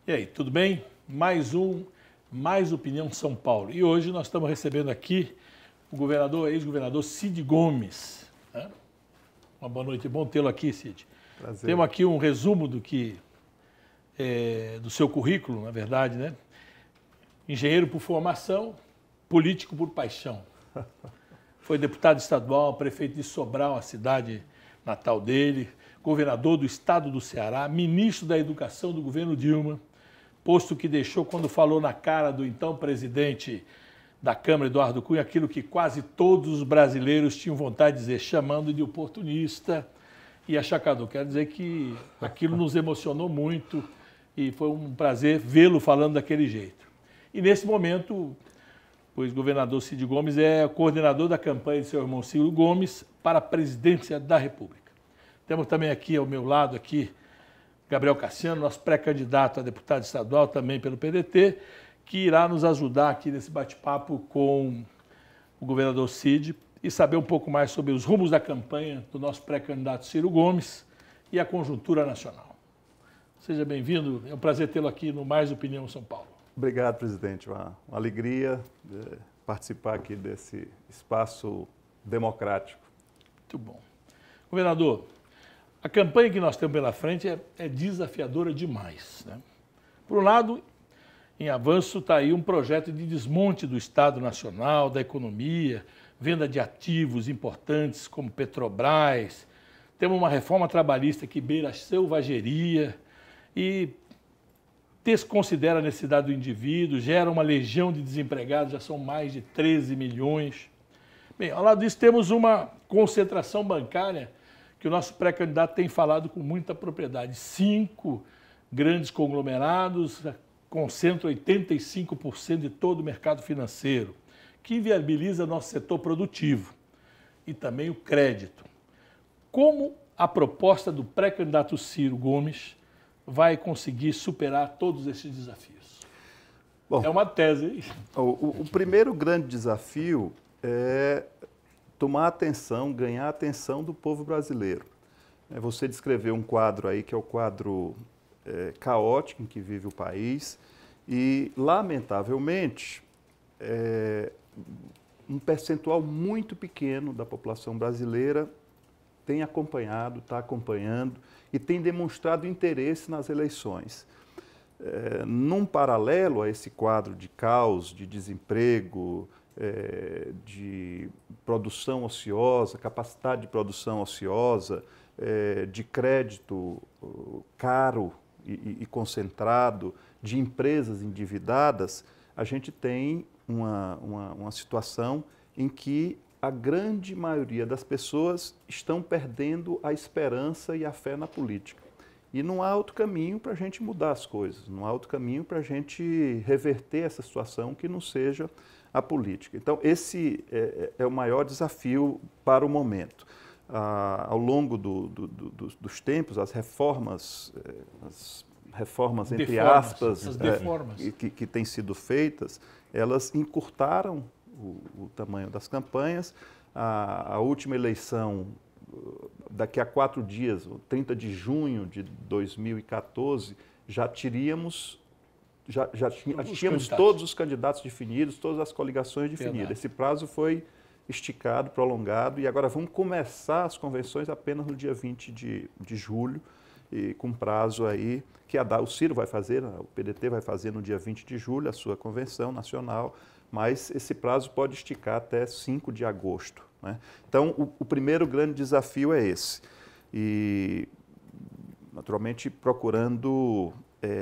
E aí, tudo bem? Mais Opinião São Paulo. E hoje nós estamos recebendo aqui o ex-governador Cid Gomes. Né? Uma boa noite, bom tê-lo aqui, Cid. Prazer. Temos aqui um resumo do seu currículo, na verdade, né? Engenheiro por formação, político por paixão. Foi deputado estadual, prefeito de Sobral, a cidade natal dele, governador do estado do Ceará, ministro da Educação do governo Dilma, posto que deixou quando falou na cara do então presidente da Câmara, Eduardo Cunha, aquilo que quase todos os brasileiros tinham vontade de dizer, chamando de oportunista e achacador. Quero dizer que aquilo nos emocionou muito e foi um prazer vê-lo falando daquele jeito. E nesse momento, o ex-governador Cid Gomes é coordenador da campanha de seu irmão Ciro Gomes para a presidência da República. Temos também aqui ao meu lado, Gabriel Cassiano, nosso pré-candidato a deputado estadual, também pelo PDT, que irá nos ajudar aqui nesse bate-papo com o governador Cid e saber um pouco mais sobre os rumos da campanha do nosso pré-candidato Ciro Gomes e a conjuntura nacional. Seja bem-vindo, é um prazer tê-lo aqui no Mais Opinião São Paulo. Obrigado, presidente. Uma alegria participar aqui desse espaço democrático. Muito bom. Governador, a campanha que nós temos pela frente é desafiadora demais, né? Por um lado, em avanço está aí um projeto de desmonte do Estado Nacional, da economia, venda de ativos importantes como Petrobras, temos uma reforma trabalhista que beira a selvageria e desconsidera a necessidade do indivíduo, gera uma legião de desempregados, já são mais de 13 milhões. Bem, ao lado disso temos uma concentração bancária que o nosso pré-candidato tem falado com muita propriedade. 5 grandes conglomerados concentram 85% de todo o mercado financeiro, que inviabiliza nosso setor produtivo e também o crédito. Como a proposta do pré-candidato Ciro Gomes vai conseguir superar todos esses desafios? Bom, é uma tese. O primeiro grande desafio é tomar atenção, ganhar a atenção do povo brasileiro. Você descreveu um quadro aí que é o quadro caótico em que vive o país e, lamentavelmente, um percentual muito pequeno da população brasileira tem acompanhado, está acompanhando e tem demonstrado interesse nas eleições. Num paralelo a esse quadro de caos, de desemprego, de produção ociosa, capacidade de produção ociosa, de crédito caro e concentrado, de empresas endividadas, a gente tem uma situação em que a grande maioria das pessoas estão perdendo a esperança e a fé na política. E não há outro caminho para a gente mudar as coisas, não há outro caminho para a gente reverter essa situação que não seja a política. Então, esse é o maior desafio para o momento. Ao longo dos tempos, as reformas entre aspas, que têm sido feitas, elas encurtaram o tamanho das campanhas. A última eleição, daqui a 4 dias, 30 de junho de 2014, já tínhamos todos os candidatos definidos, todas as coligações definidas. Verdade. Esse prazo foi esticado, prolongado, e agora vamos começar as convenções apenas no dia 20 de julho, e com prazo aí, que o Ciro vai fazer, o PDT vai fazer no dia 20 de julho, a sua convenção nacional, mas esse prazo pode esticar até 5 de agosto. Né? Então, o primeiro grande desafio é esse. E, naturalmente, procurando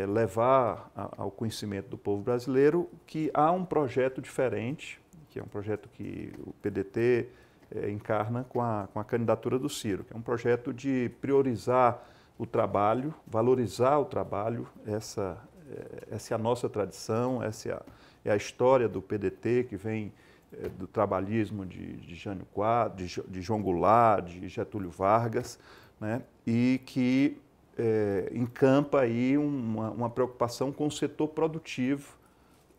levar ao conhecimento do povo brasileiro que há um projeto diferente, que é um projeto que o PDT encarna com a candidatura do Ciro, que é um projeto de priorizar o trabalho, valorizar o trabalho. Essa é a nossa tradição, essa é a história do PDT, que vem do trabalhismo de Jânio Quadros, de João Goulart, de Getúlio Vargas, né? E que encampa aí uma preocupação com o setor produtivo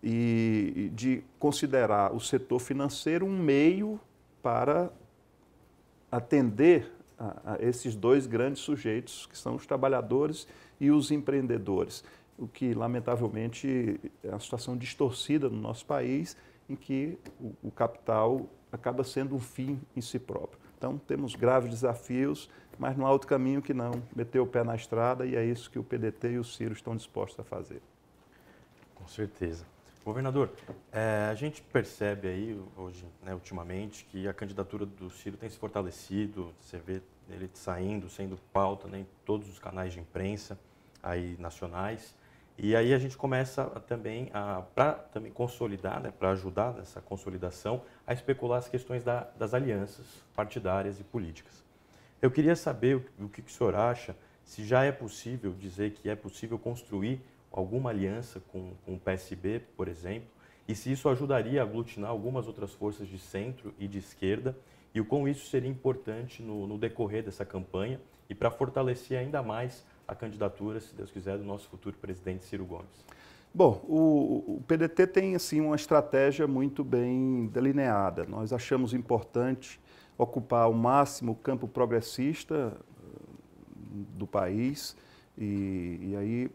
e de considerar o setor financeiro um meio para atender a esses dois grandes sujeitos, que são os trabalhadores e os empreendedores. o que, lamentavelmente, é uma situação distorcida no nosso país, em que o capital acaba sendo um fim em si próprio. Então, temos graves desafios, mas não há outro caminho que não meter o pé na estrada, e é isso que o PDT e o Ciro estão dispostos a fazer. Com certeza. Governador, a gente percebe aí, hoje, né, ultimamente, que a candidatura do Ciro tem se fortalecido, você vê ele saindo, sendo pauta, né, em todos os canais de imprensa aí, nacionais. E aí a gente começa também para também consolidar, né, para ajudar nessa consolidação, a especular as questões das alianças partidárias e políticas. Eu queria saber o que o senhor acha, se já é possível dizer que é possível construir alguma aliança com o PSB, por exemplo, e se isso ajudaria a aglutinar algumas outras forças de centro e de esquerda, e o quão isso seria importante no decorrer dessa campanha e para fortalecer ainda mais a candidatura, se Deus quiser, do nosso futuro presidente Ciro Gomes. Bom, o PDT tem assim uma estratégia muito bem delineada. Nós achamos importante ocupar ao máximo o campo progressista do país e aí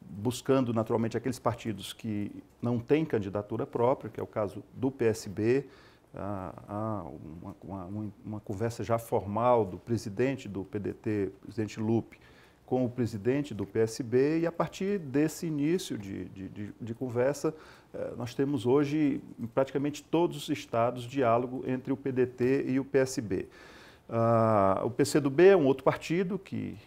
buscando naturalmente aqueles partidos que não têm candidatura própria, que é o caso do PSB. Há uma conversa já formal do presidente do PDT, presidente Lupe, com o presidente do PSB, e a partir desse início de conversa, nós temos hoje, em praticamente todos os estados, diálogo entre o PDT e o PSB. O PCdoB é um outro partido que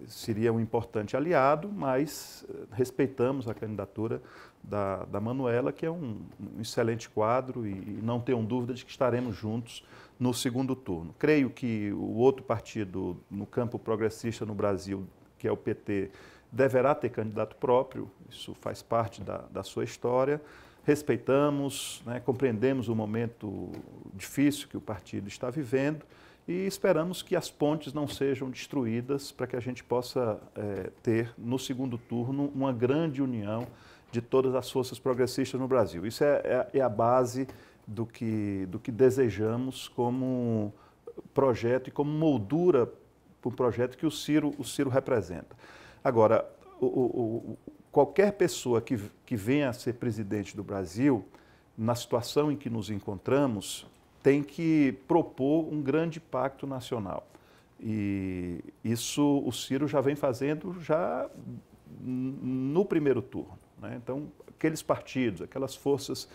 seria um importante aliado, mas respeitamos a candidatura da Manuela, que é um excelente quadro, e não tenham dúvida de que estaremos juntos no segundo turno. Creio que o outro partido no campo progressista no Brasil, que é o PT, deverá ter candidato próprio, isso faz parte da sua história. Respeitamos, né, compreendemos o momento difícil que o partido está vivendo e esperamos que as pontes não sejam destruídas para que a gente possa ter no segundo turno uma grande união de todas as forças progressistas no Brasil. Isso é a base do que desejamos como projeto e como moldura para o projeto que o Ciro representa. Agora, qualquer pessoa que venha a ser presidente do Brasil, na situação em que nos encontramos, tem que propor um grande pacto nacional. E isso o Ciro já vem fazendo já no primeiro turno, né? Então, aqueles partidos, aquelas forças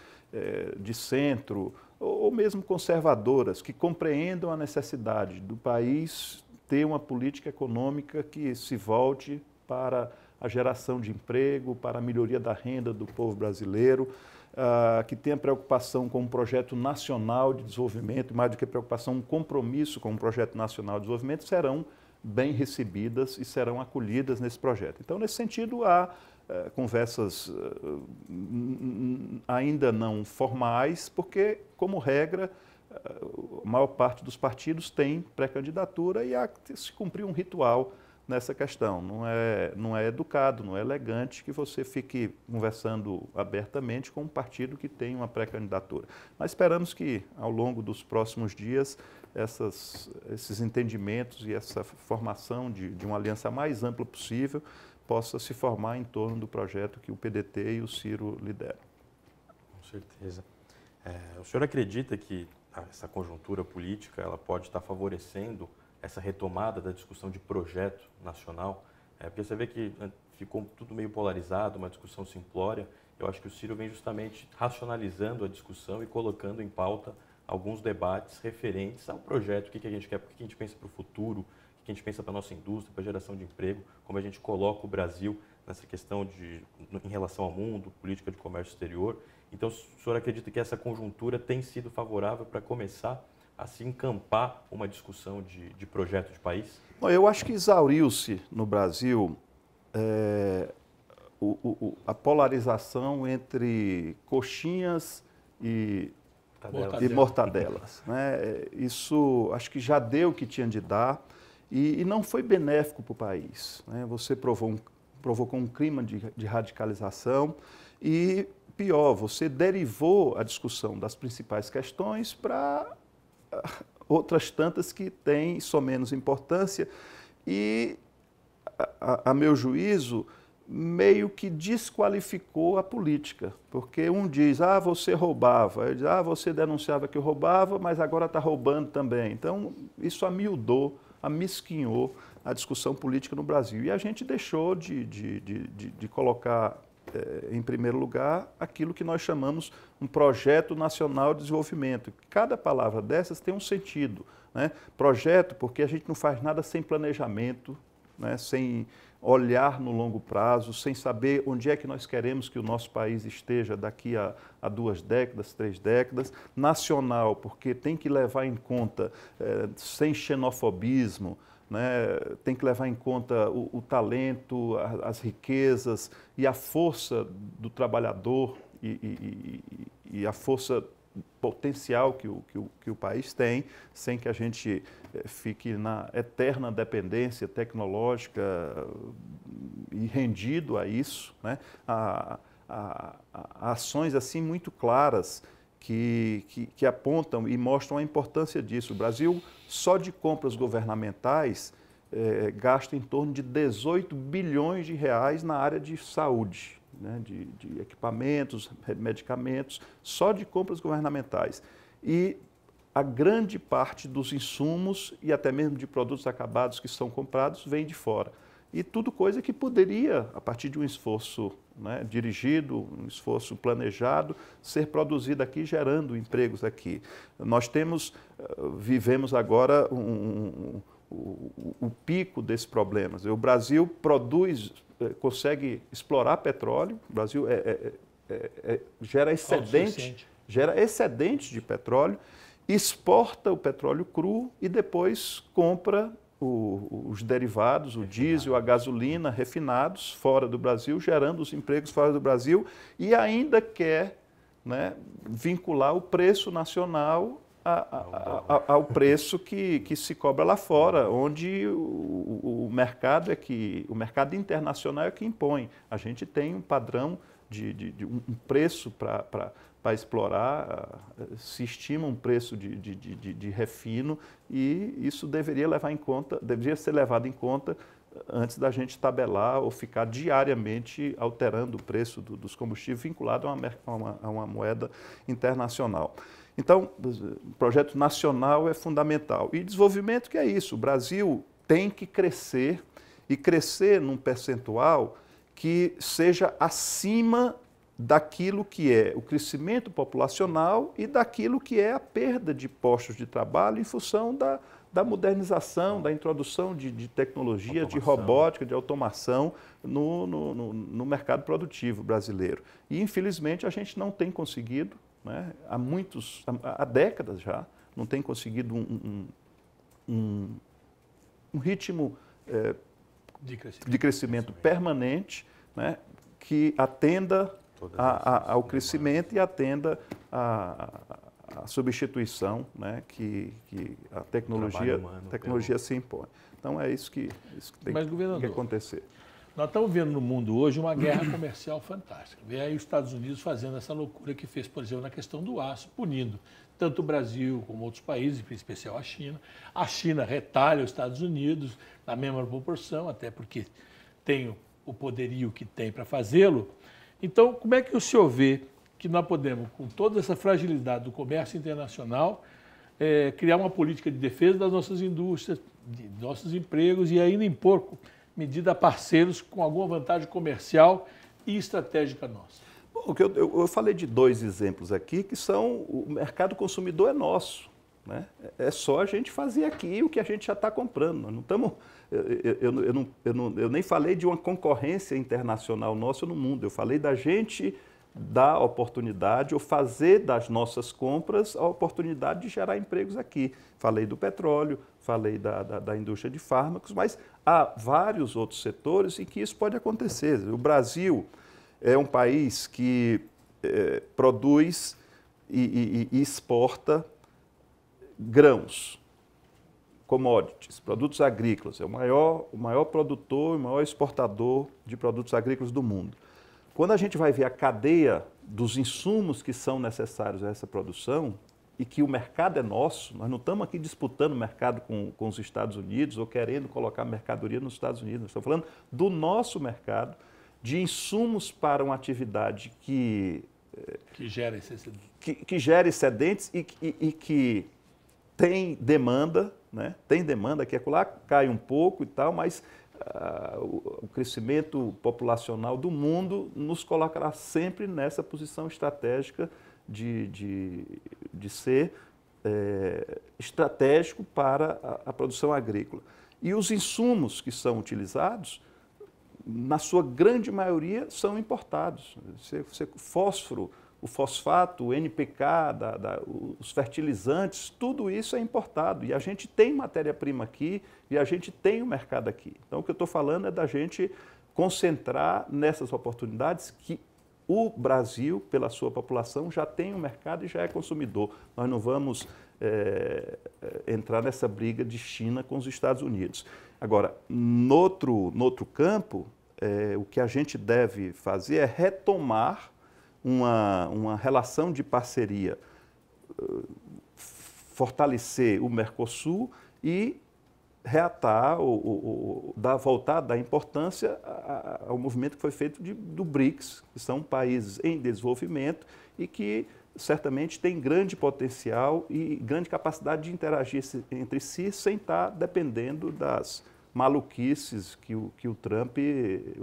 de centro ou mesmo conservadoras que compreendam a necessidade do país ter uma política econômica que se volte para a geração de emprego, para a melhoria da renda do povo brasileiro, que tenha preocupação com um projeto nacional de desenvolvimento, mais do que preocupação, um compromisso com um projeto nacional de desenvolvimento, serão bem recebidas e serão acolhidas nesse projeto. Então, nesse sentido, há conversas ainda não formais, porque, como regra, a maior parte dos partidos tem pré-candidatura e há que se cumprir um ritual nessa questão. Não é educado, não é elegante que você fique conversando abertamente com um partido que tem uma pré-candidatura. Mas esperamos que, ao longo dos próximos dias, esses entendimentos e essa formação de uma aliança mais ampla possível possa se formar em torno do projeto que o PDT e o Ciro lideram. Com certeza. O senhor acredita que essa conjuntura política ela pode estar favorecendo essa retomada da discussão de projeto nacional? Porque você vê que ficou tudo meio polarizado, uma discussão simplória. Eu acho que o Ciro vem justamente racionalizando a discussão e colocando em pauta alguns debates referentes ao projeto, o que a gente quer, o que a gente pensa para o futuro, o que a gente pensa para a nossa indústria, para a geração de emprego, como a gente coloca o Brasil nessa questão em relação ao mundo, política de comércio exterior. Então, o senhor acredita que essa conjuntura tem sido favorável para começar a se encampar uma discussão de projeto de país? Bom, eu acho que exauriu-se no Brasil a polarização entre coxinhas e mortadelas, né? Isso acho que já deu o que tinha de dar e não foi benéfico para o país, né? Você provocou um clima de radicalização e, pior, você derivou a discussão das principais questões para outras tantas que têm só menos importância e, a meu juízo, meio que desqualificou a política, porque um diz, você roubava, ele diz, você denunciava que eu roubava, mas agora está roubando também. Então, isso amiudou, amesquinhou a discussão política no Brasil. E a gente deixou de colocar em primeiro lugar aquilo que nós chamamos um projeto nacional de desenvolvimento. Cada palavra dessas tem um sentido, né? Projeto, porque a gente não faz nada sem planejamento, né? Sem olhar no longo prazo, sem saber onde é que nós queremos que o nosso país esteja daqui a 2 décadas, 3 décadas. Nacional, porque tem que levar em conta, sem xenofobismo, né? Tem que levar em conta o talento, as riquezas e a força do trabalhador e a força potencial que o país tem, sem que a gente fique na eterna dependência tecnológica e rendido a isso, né? A ações assim muito claras que apontam e mostram a importância disso. O Brasil, só de compras governamentais, gasta em torno de 18 bilhões de reais na área de saúde, né, de equipamentos, medicamentos, só de compras governamentais. E a grande parte dos insumos e até mesmo de produtos acabados que são comprados vem de fora. E tudo coisa que poderia, a partir de um esforço, né, dirigido, um esforço planejado, ser produzido aqui, gerando empregos aqui. Nós vivemos agora o pico desses problemas. O Brasil consegue explorar petróleo, o Brasil gera excedente de petróleo, exporta o petróleo cru e depois compra os derivados, o diesel, a gasolina, refinados fora do Brasil, gerando os empregos fora do Brasil e ainda quer, né, vincular o preço nacional ao preço que se cobra lá fora, onde o mercado o mercado internacional é que impõe. A gente tem um padrão um preço para explorar, se estima um preço de refino e isso deveria ser levado em conta antes da gente tabelar ou ficar diariamente alterando o preço dos combustíveis vinculado a uma moeda internacional. Então, o projeto nacional é fundamental. E desenvolvimento, que é isso? O Brasil tem que crescer e crescer num percentual que seja acima daquilo que é o crescimento populacional e daquilo que é a perda de postos de trabalho em função da modernização, da introdução de tecnologia, de robótica, de automação no mercado produtivo brasileiro. E, infelizmente, a gente não tem conseguido, né, há décadas já, não tem conseguido um ritmo de crescimento permanente, né, que atenda ao crescimento e atenda à substituição, né, que a tecnologia se impõe. Então, é isso que tem que acontecer. Nós estamos vendo no mundo hoje uma guerra comercial fantástica. Vê aí os Estados Unidos fazendo essa loucura que fez, por exemplo, na questão do aço, punindo tanto o Brasil como outros países, em especial a China. A China retalha os Estados Unidos na mesma proporção, até porque tem o poderio que tem para fazê-lo. Então, como é que o senhor vê que nós podemos, com toda essa fragilidade do comércio internacional, criar uma política de defesa das nossas indústrias, de nossos empregos e ainda impor medida a parceiros com alguma vantagem comercial e estratégica nossa? Bom, eu falei de 2 exemplos aqui que são o mercado consumidor é nosso, né? É só a gente fazer aqui o que a gente já está comprando. Nós não estamos, eu nem falei de uma concorrência internacional nossa no mundo, eu falei da gente dar oportunidade ou fazer das nossas compras a oportunidade de gerar empregos aqui. Falei do petróleo, falei da indústria de fármacos, mas há vários outros setores em que isso pode acontecer. O Brasil é um país que produz e exporta grãos, commodities, produtos agrícolas. É o maior produtor, o maior exportador de produtos agrícolas do mundo. Quando a gente vai ver a cadeia dos insumos que são necessários a essa produção e que o mercado é nosso, nós não estamos aqui disputando o mercado com os Estados Unidos ou querendo colocar mercadoria nos Estados Unidos, nós estamos falando do nosso mercado de insumos para uma atividade que gera excedentes e que tem demanda, né? Tem demanda, que acolá cai um pouco e tal, mas o crescimento populacional do mundo nos colocará sempre nessa posição estratégica de ser estratégico para a produção agrícola. E os insumos que são utilizados, na sua grande maioria, são importados. Fósforo, o fosfato, o NPK, os fertilizantes, tudo isso é importado. E a gente tem matéria-prima aqui e a gente tem o mercado aqui. Então, o que eu estou falando é da gente concentrar nessas oportunidades que o Brasil, pela sua população, já tem um mercado e já é consumidor. Nós não vamos entrar nessa briga de China com os Estados Unidos. Agora, no outro campo, o que a gente deve fazer é retomar uma relação de parceria, fortalecer o Mercosul e reatar, voltar a dar importância ao movimento que foi feito do BRICS, que são países em desenvolvimento e que certamente têm grande potencial e grande capacidade de interagir entre si sem estar dependendo das maluquices que o Trump,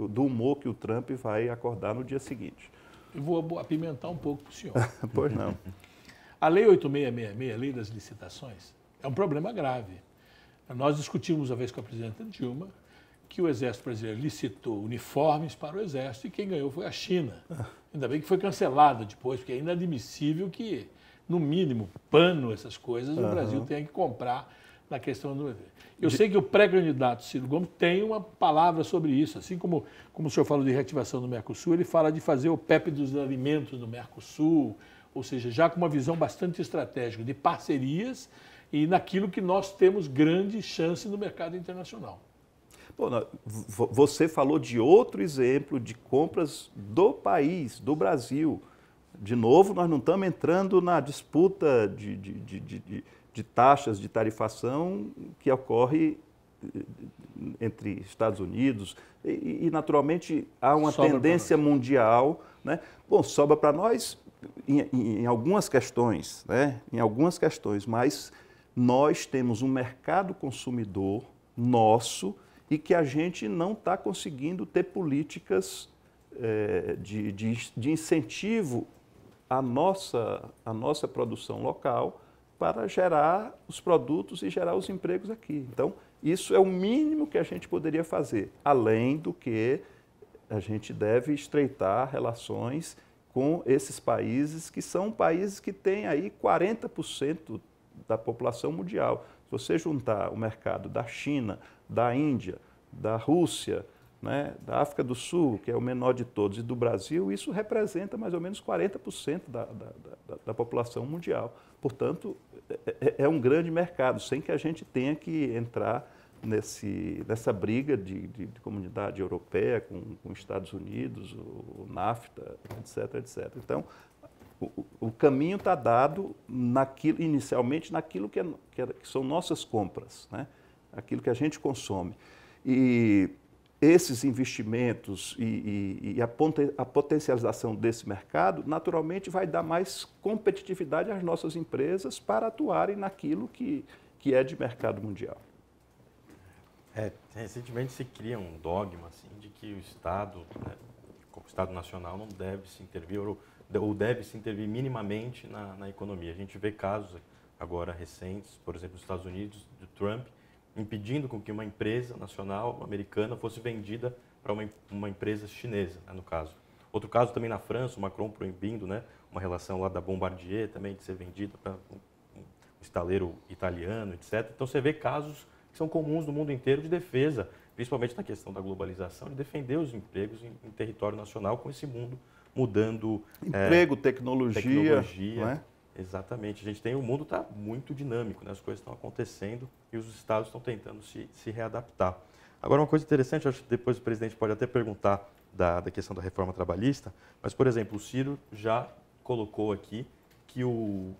do humor que o Trump vai acordar no dia seguinte. Eu vou apimentar um pouco para o senhor. Pois não. A Lei 8666, a Lei das Licitações, é um problema grave. Nós discutimos uma vez com a presidenta Dilma que o Exército Brasileiro licitou uniformes para o Exército e quem ganhou foi a China. Ainda bem que foi cancelado depois, porque é inadmissível que, no mínimo, pano, essas coisas, o Brasil tenha que comprar na questão do... Eu sei que o pré-candidato Ciro Gomes tem uma palavra sobre isso, assim como o senhor falou de reativação do Mercosul, ele fala de fazer o PEP dos alimentos do Mercosul, ou seja, já com uma visão bastante estratégica de parcerias e naquilo que nós temos grande chance no mercado internacional. Bom, você falou de outro exemplo de compras do país, do Brasil. De novo, nós não estamos entrando na disputa de taxas de tarifação que ocorre entre Estados Unidos e naturalmente, há uma tendência mundial. Né? Bom, sobra para nós em algumas questões, né? Em algumas questões, mas nós temos um mercado consumidor nosso e que a gente não está conseguindo ter políticas de incentivo à nossa produção local para gerar os produtos e gerar os empregos aqui. Então, isso é o mínimo que a gente poderia fazer, além do que a gente deve estreitar relações com esses países, que são países que têm aí 40% da população mundial. Se você juntar o mercado da China, da Índia, da Rússia, né, da África do Sul, que é o menor de todos, e do Brasil, isso representa mais ou menos 40% da população mundial. Portanto, é um grande mercado, sem que a gente tenha que entrar nessa briga de comunidade europeia com os Estados Unidos, o NAFTA, etc, etc. Então, o caminho está dado inicialmente naquilo que são nossas compras, né? Aquilo que a gente consome. E esses investimentos e a potencialização desse mercado, naturalmente, vai dar mais competitividade às nossas empresas para atuarem naquilo que é de mercado mundial. Recentemente se cria um dogma assim, de que o Estado, né, como Estado Nacional, não deve se intervir ou deve se intervir minimamente na economia. A gente vê casos agora recentes, por exemplo, nos Estados Unidos, do Trump, impedindo com que uma empresa nacional americana fosse vendida para uma empresa chinesa, né, no caso. Outro caso também na França, o Macron proibindo, né, uma relação lá da Bombardier também de ser vendida para um estaleiro italiano, etc. Então você vê casos que são comuns no mundo inteiro de defesa, principalmente na questão da globalização, de defender os empregos em território nacional com esse mundo mudando. Emprego, tecnologia. Né? Exatamente. O mundo está muito dinâmico, né? As coisas estão acontecendo e os estados estão tentando se readaptar. Agora, uma coisa interessante, acho que depois o presidente pode até perguntar da questão da reforma trabalhista, mas, por exemplo, o Ciro já colocou aqui que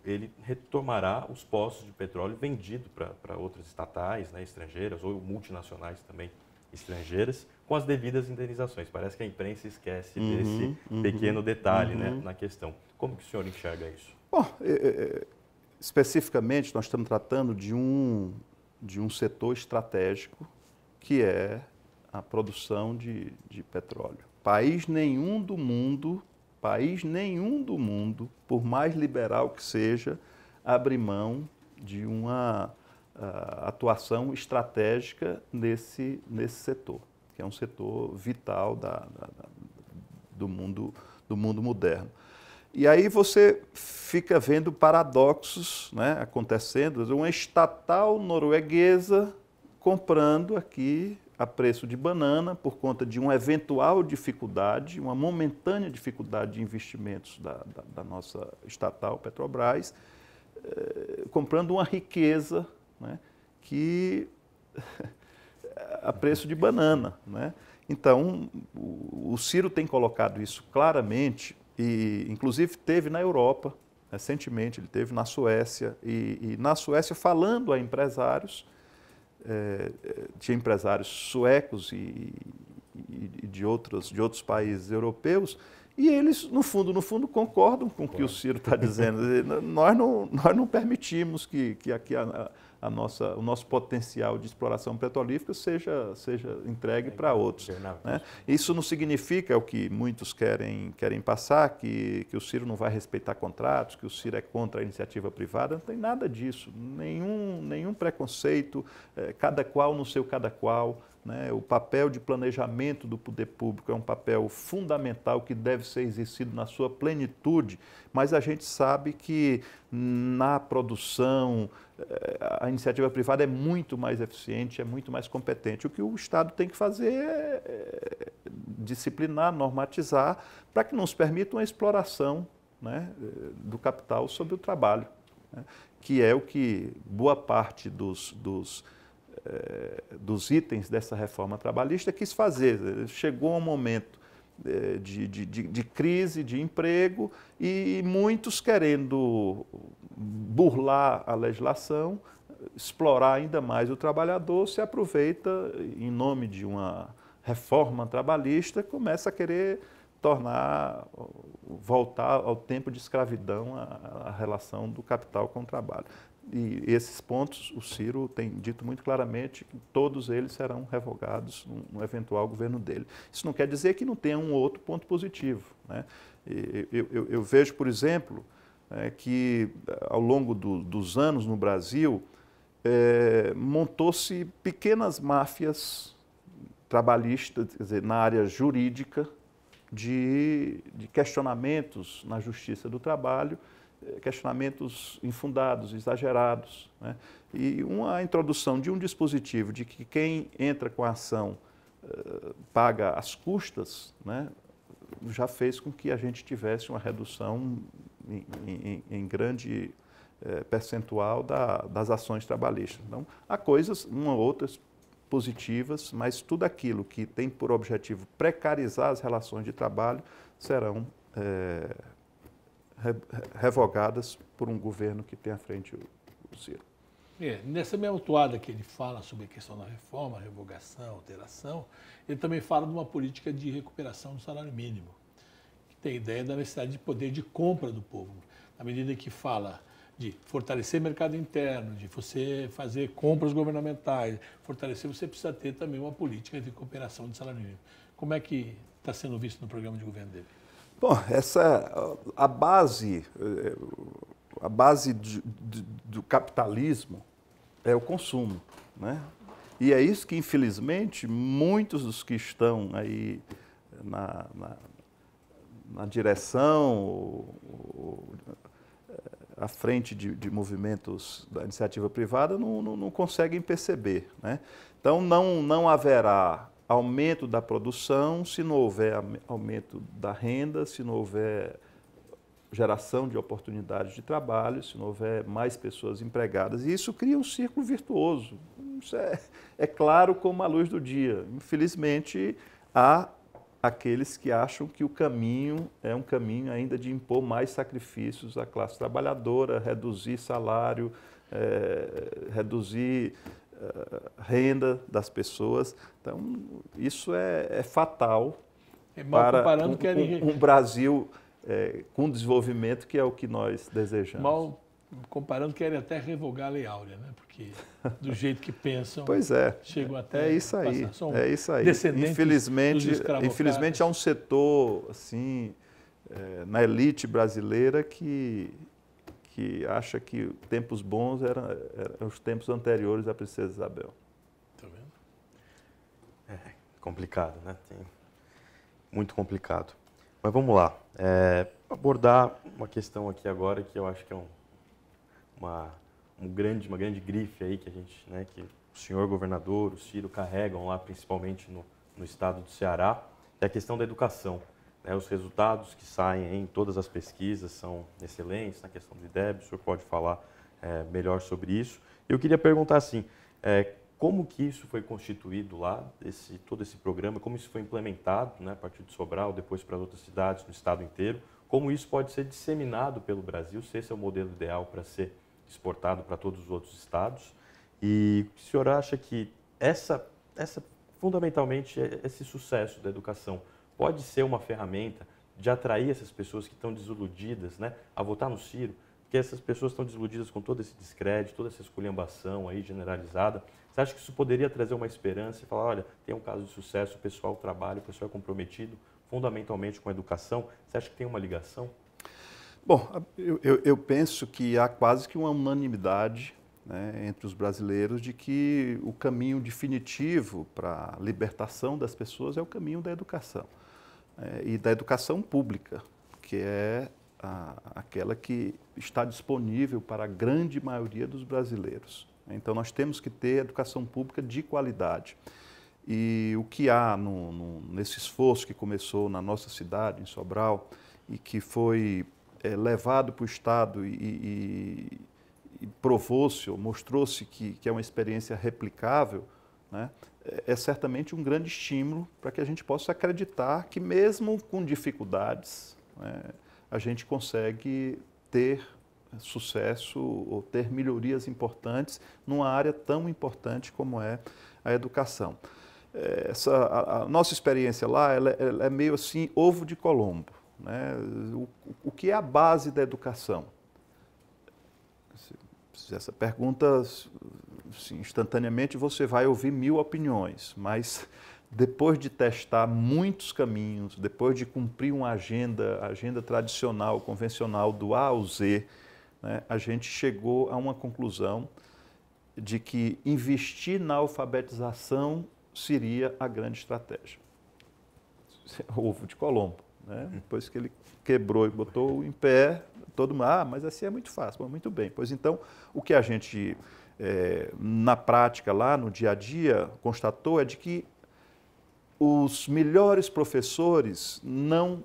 ele retomará os poços de petróleo vendidos para outras estatais, né, estrangeiras ou multinacionais também estrangeiras, com as devidas indenizações. Parece que a imprensa esquece desse pequeno detalhe, né, na questão. Como que o senhor enxerga isso? Bom, especificamente, nós estamos tratando de um setor estratégico, que é a produção de petróleo. País nenhum do mundo, por mais liberal que seja, abre mão de uma atuação estratégica nesse setor, que é um setor vital do mundo moderno. E aí você fica vendo paradoxos, né, acontecendo, uma estatal norueguesa comprando aqui a preço de banana por conta de uma eventual dificuldade, uma momentânea dificuldade de investimentos da nossa estatal Petrobras, comprando uma riqueza, né, que a preço de banana, né? Então, o Ciro tem colocado isso claramente, e inclusive teve na Europa, recentemente, ele teve na Suécia, e na Suécia falando a empresários, tinha empresários suecos e de outros países europeus, e eles, no fundo, concordam com o que o Ciro está dizendo. Nós não permitimos que aqui o nosso potencial de exploração petrolífera seja entregue para outros, né? Isso não significa, o que muitos querem passar, que o Ciro não vai respeitar contratos, que o Ciro é contra a iniciativa privada. Não tem nada disso, nenhum preconceito, cada qual no seu cada qual, né? O papel de planejamento do poder público é um papel fundamental que deve ser exercido na sua plenitude, mas a gente sabe que na produção a iniciativa privada é muito mais eficiente, é muito mais competente. O que o Estado tem que fazer é disciplinar, normatizar, para que não se permita uma exploração, né, do capital sobre o trabalho, né, que é o que boa parte dos itens dessa reforma trabalhista quis fazer. Chegou um momento de crise, de emprego, e muitos querendo burlar a legislação, explorar ainda mais o trabalhador, se aproveita, em nome de uma reforma trabalhista, começa a querer voltar ao tempo de escravidão a relação do capital com o trabalho. E esses pontos, o Ciro tem dito muito claramente que todos eles serão revogados no eventual governo dele. Isso não quer dizer que não tenha um outro ponto positivo, né? Eu vejo, por exemplo, que ao longo dos anos no Brasil, montou-se pequenas máfias trabalhistas, quer dizer, na área jurídica, de questionamentos na Justiça do Trabalho, questionamentos infundados, exagerados, né? E a introdução de um dispositivo de que quem entra com a ação paga as custas, né, já fez com que a gente tivesse uma redução em grande percentual das ações trabalhistas. Então, há coisas, outras positivas, mas tudo aquilo que tem por objetivo precarizar as relações de trabalho serão revogadas por um governo que tem à frente o Ciro. Nessa mesma toada que ele fala sobre a questão da reforma, revogação, alteração, ele também fala de uma política de recuperação do salário mínimo, que tem a ideia da necessidade de poder de compra do povo, na medida que fala de fortalecer o mercado interno, de você fazer compras governamentais, fortalecer, você precisa ter também uma política de recuperação do salário mínimo. Como é que está sendo visto no programa de governo dele? Bom, a base do capitalismo é o consumo, né? E é isso que, infelizmente, muitos dos que estão aí na direção, à frente de movimentos da iniciativa privada, não conseguem perceber, né? Então, não haverá aumento da produção se não houver aumento da renda, se não houver geração de oportunidades de trabalho, se não houver mais pessoas empregadas. E isso cria um círculo virtuoso. Isso é claro como a luz do dia. Infelizmente, há aqueles que acham que o caminho é um caminho ainda de impor mais sacrifícios à classe trabalhadora, reduzir salário, reduzir renda das pessoas. Então, isso é fatal Mal para comparando, um Brasil com desenvolvimento, que é o que nós desejamos. Mal comparando, querem até revogar a Lei Áurea, né? Porque do jeito que pensam, pois é, chegam até é isso aí, são é isso aí. descendentes Infelizmente há um setor assim na elite brasileira que acha que tempos bons eram os tempos anteriores à Princesa Isabel. Tá vendo? É complicado, né? Muito complicado. Mas vamos lá. Abordar uma questão aqui agora que eu acho que é uma grande grife aí que a gente, né, que o senhor governador, o Ciro carregam lá, principalmente no estado do Ceará, é a questão da educação. Os resultados que saem em todas as pesquisas são excelentes na questão do IDEB, o senhor pode falar melhor sobre isso. Eu queria perguntar assim, como que isso foi constituído lá, todo esse programa, como isso foi implementado, né, a partir de Sobral, depois para outras cidades no estado inteiro, como isso pode ser disseminado pelo Brasil, se esse é o modelo ideal para ser exportado para todos os outros estados, e o senhor acha que fundamentalmente, esse sucesso da educação pode ser uma ferramenta de atrair essas pessoas que estão desiludidas, né, a votar no Ciro, porque essas pessoas estão desiludidas com todo esse descrédito, toda essa esculhambação aí generalizada. Você acha que isso poderia trazer uma esperança e falar, olha, tem um caso de sucesso, o pessoal trabalha, o pessoal é comprometido fundamentalmente com a educação? Você acha que tem uma ligação? Bom, eu penso que há quase que uma unanimidade, né, entre os brasileiros de que o caminho definitivo para a libertação das pessoas é o caminho da educação. E da educação pública, que é aquela que está disponível para a grande maioria dos brasileiros. Então, nós temos que ter educação pública de qualidade. E o que há nesse esforço que começou na nossa cidade, em Sobral, e que foi levado para o Estado e provou-se, ou mostrou-se que é uma experiência replicável, né, é certamente um grande estímulo para que a gente possa acreditar que mesmo com dificuldades, né, a gente consegue ter sucesso ou ter melhorias importantes numa área tão importante como é a educação. A nossa experiência lá ela é meio assim, ovo de Colombo, né? O que é a base da educação? Essa pergunta, assim, instantaneamente você vai ouvir 1000 opiniões, mas depois de testar muitos caminhos, depois de cumprir uma agenda tradicional, convencional, do A ao Z, né, a gente chegou a uma conclusão de que investir na alfabetização seria a grande estratégia. Ovo de Colombo, né? Depois que ele quebrou e botou em pé, todo mundo, mas assim é muito fácil, muito bem. Pois então, o que a gente, na prática, lá no dia a dia, constatou é de que os melhores professores não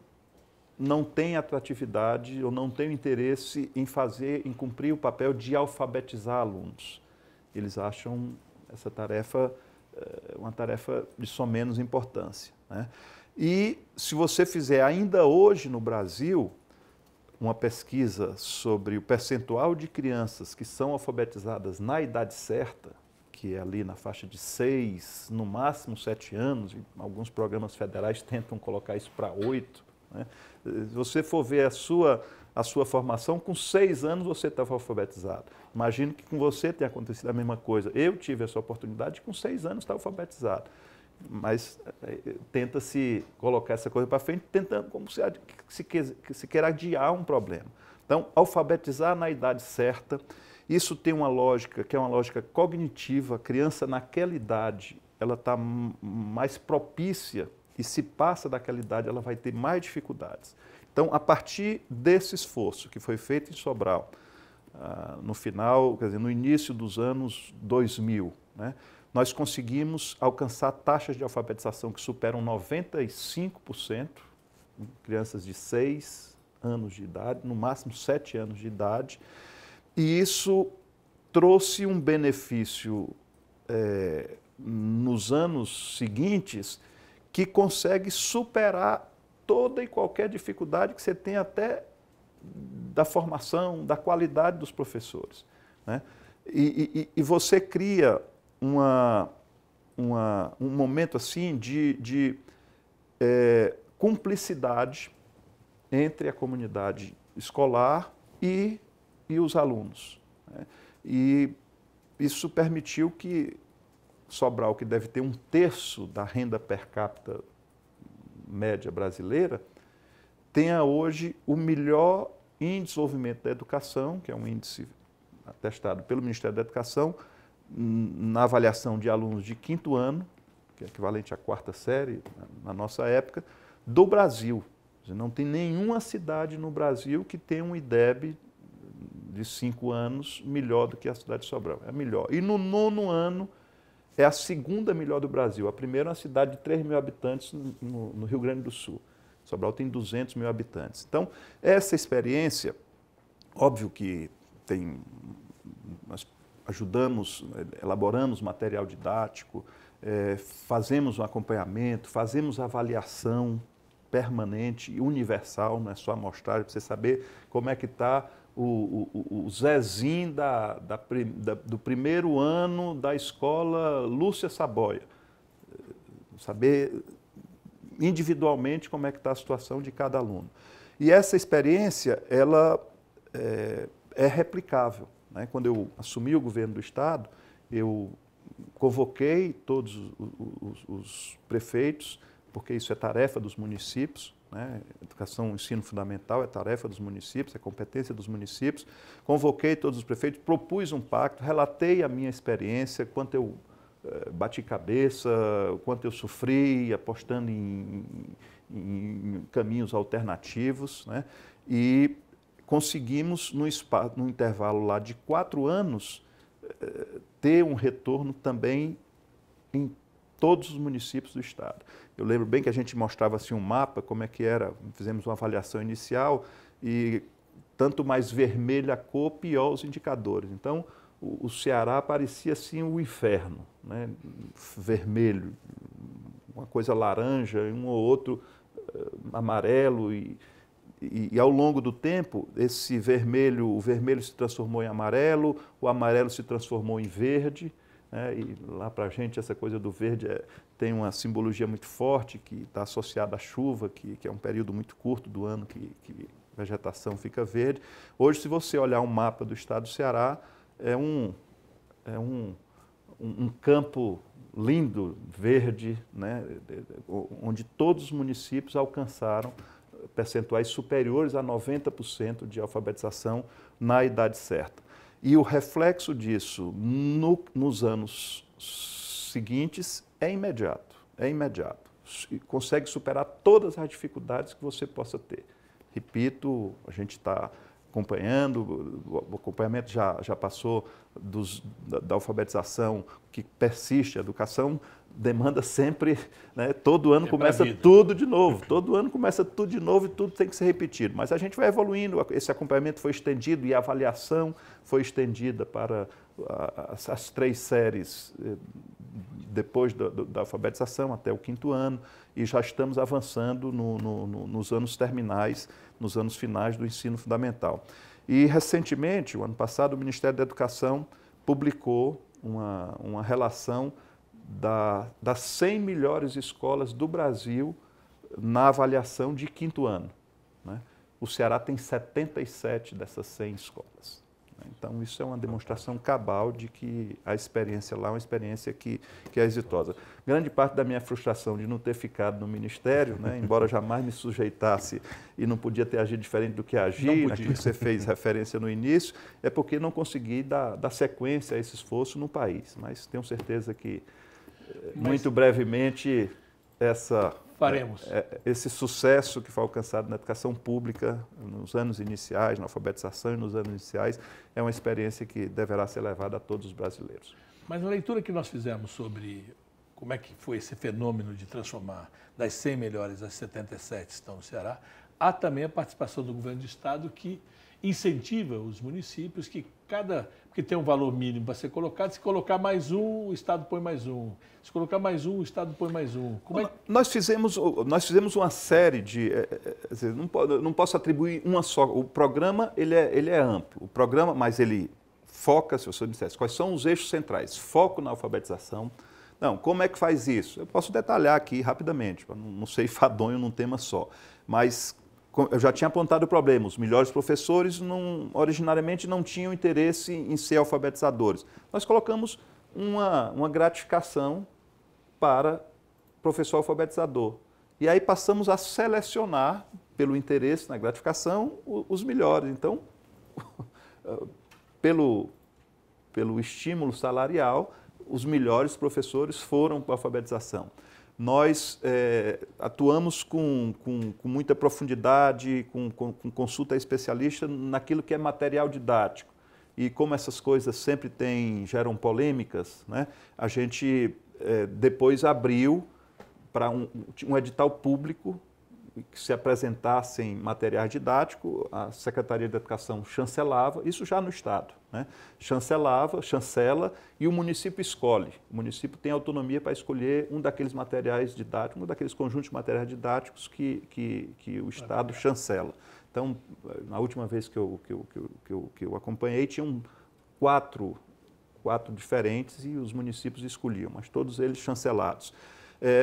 têm atratividade ou não têm interesse em cumprir o papel de alfabetizar alunos. Eles acham essa tarefa uma tarefa de só menos importância, né? E se você fizer ainda hoje no Brasil uma pesquisa sobre o percentual de crianças que são alfabetizadas na idade certa, que é ali na faixa de 6, no máximo 7 anos, e alguns programas federais tentam colocar isso para 8, né? Se você for ver a sua formação, com 6 anos você estava alfabetizado. Imagino que com você tenha acontecido a mesma coisa. Eu tive essa oportunidade, com 6 anos estava alfabetizado. Mas tenta-se colocar essa coisa para frente, tentando como se quer adiar um problema. Então, alfabetizar na idade certa, isso tem uma lógica, que é uma lógica cognitiva. A criança, naquela idade, ela está mais propícia, e se passa daquela idade, ela vai ter mais dificuldades. Então, a partir desse esforço que foi feito em Sobral, no final, quer dizer, no início dos anos 2000, né, nós conseguimos alcançar taxas de alfabetização que superam 95%, crianças de 6 anos de idade, no máximo 7 anos de idade, e isso trouxe um benefício nos anos seguintes que consegue superar toda e qualquer dificuldade que você tem até da formação, da qualidade dos professores, né? E você cria um momento assim de cumplicidade entre a comunidade escolar e os alunos, né? E isso permitiu que Sobral, que deve ter 1/3 da renda per capita média brasileira, tenha hoje o melhor índice de desenvolvimento da educação, que é um índice atestado pelo Ministério da Educação, na avaliação de alunos de 5º ano, que é equivalente à 4ª série na nossa época, do Brasil. Não tem nenhuma cidade no Brasil que tenha um IDEB de 5 anos melhor do que a cidade de Sobral. É a melhor. E no 9º ano é a 2ª melhor do Brasil. A primeira é uma cidade de 3 mil habitantes no Rio Grande do Sul. Sobral tem 200 mil habitantes. Então, essa experiência, óbvio que nós ajudamos, elaboramos material didático, fazemos um acompanhamento, fazemos avaliação permanente e universal, não é só amostragem, para você saber como é que está o Zezinho do primeiro ano da escola Lúcia Saboia. Saber individualmente como é que está a situação de cada aluno. E essa experiência, ela é replicável, né? Quando eu assumi o governo do Estado, eu convoquei todos os prefeitos, porque isso é tarefa dos municípios, né? Educação, ensino fundamental é tarefa dos municípios, é competência dos municípios. Convoquei todos os prefeitos, propus um pacto, relatei a minha experiência, quanto eu bati cabeça, quanto eu sofri, apostando em caminhos alternativos, né? E conseguimos, no intervalo lá de 4 anos, ter um retorno também em todos os municípios do Estado. Eu lembro bem que a gente mostrava assim um mapa, como é que era, fizemos uma avaliação inicial e tanto mais vermelha a cor, pior os indicadores. Então, o Ceará parecia assim o inferno, né? Vermelho, uma coisa laranja, um ou outro amarelo e ao longo do tempo, esse vermelho, o vermelho se transformou em amarelo, o amarelo se transformou em verde, né? E lá para a gente essa coisa do verde tem uma simbologia muito forte que está associada à chuva, que é um período muito curto do ano que a vegetação fica verde. Hoje, se você olhar um mapa do estado do Ceará, é um campo lindo, verde, né? Onde todos os municípios alcançaram percentuais superiores a 90% de alfabetização na idade certa. E o reflexo disso nos anos seguintes é imediato, E consegue superar todas as dificuldades que você possa ter. Repito, a gente está acompanhando, o acompanhamento já passou da alfabetização que persiste, a educação demanda sempre, né? Todo ano começa tudo de novo, e tudo tem que ser repetido. Mas a gente vai evoluindo, esse acompanhamento foi estendido e a avaliação foi estendida para as 3 séries depois da alfabetização até o 5º ano e já estamos avançando nos anos terminais, nos anos finais do ensino fundamental. E recentemente, o ano passado, o Ministério da Educação publicou uma relação das 100 melhores escolas do Brasil na avaliação de 5º ano, né? O Ceará tem 77 dessas 100 escolas. Então, isso é uma demonstração cabal de que a experiência lá é uma experiência que é exitosa. Grande parte da minha frustração de não ter ficado no Ministério, né, embora jamais me sujeitasse e não podia ter agido diferente do que agi, naquilo que você fez referência no início, é porque não consegui dar sequência a esse esforço no país. Mas tenho certeza que, muito brevemente, esse sucesso que foi alcançado na educação pública nos anos iniciais, na alfabetização e nos anos iniciais, é uma experiência que deverá ser levada a todos os brasileiros. Mas na leitura que nós fizemos sobre como é que foi esse fenômeno de transformar das 100 melhores as 77 que estão no Ceará, há também a participação do governo do Estado que incentiva os municípios porque tem um valor mínimo para ser colocado, se colocar mais um, o Estado põe mais um. Se colocar mais um, o Estado põe mais um. Nós fizemos uma série de... não posso atribuir uma só. O programa ele é amplo, mas ele foca, se você dissesse, quais são os eixos centrais? Foco na alfabetização. Não, como é que faz isso? Eu posso detalhar aqui rapidamente, para não ser enfadonho num tema só. Mas eu já tinha apontado o problema. Os melhores professores originariamente não tinham interesse em ser alfabetizadores. Nós colocamos uma gratificação para professor alfabetizador. E aí passamos a selecionar, pelo interesse na gratificação, os melhores. Então, pelo estímulo salarial, os melhores professores foram para a alfabetização. Nós atuamos com muita profundidade, com consulta especialista naquilo que é material didático. E como essas coisas sempre geram polêmicas, né, a gente depois abriu para um edital público que se apresentassem materiais didáticos, a Secretaria de Educação chancelava, isso já no Estado, né? Chancela e o município escolhe. O município tem autonomia para escolher um daqueles materiais didáticos, um daqueles conjuntos de materiais didáticos que o Estado chancela. Então, na última vez que eu acompanhei, tinham quatro diferentes e os municípios escolhiam, mas todos eles chancelados.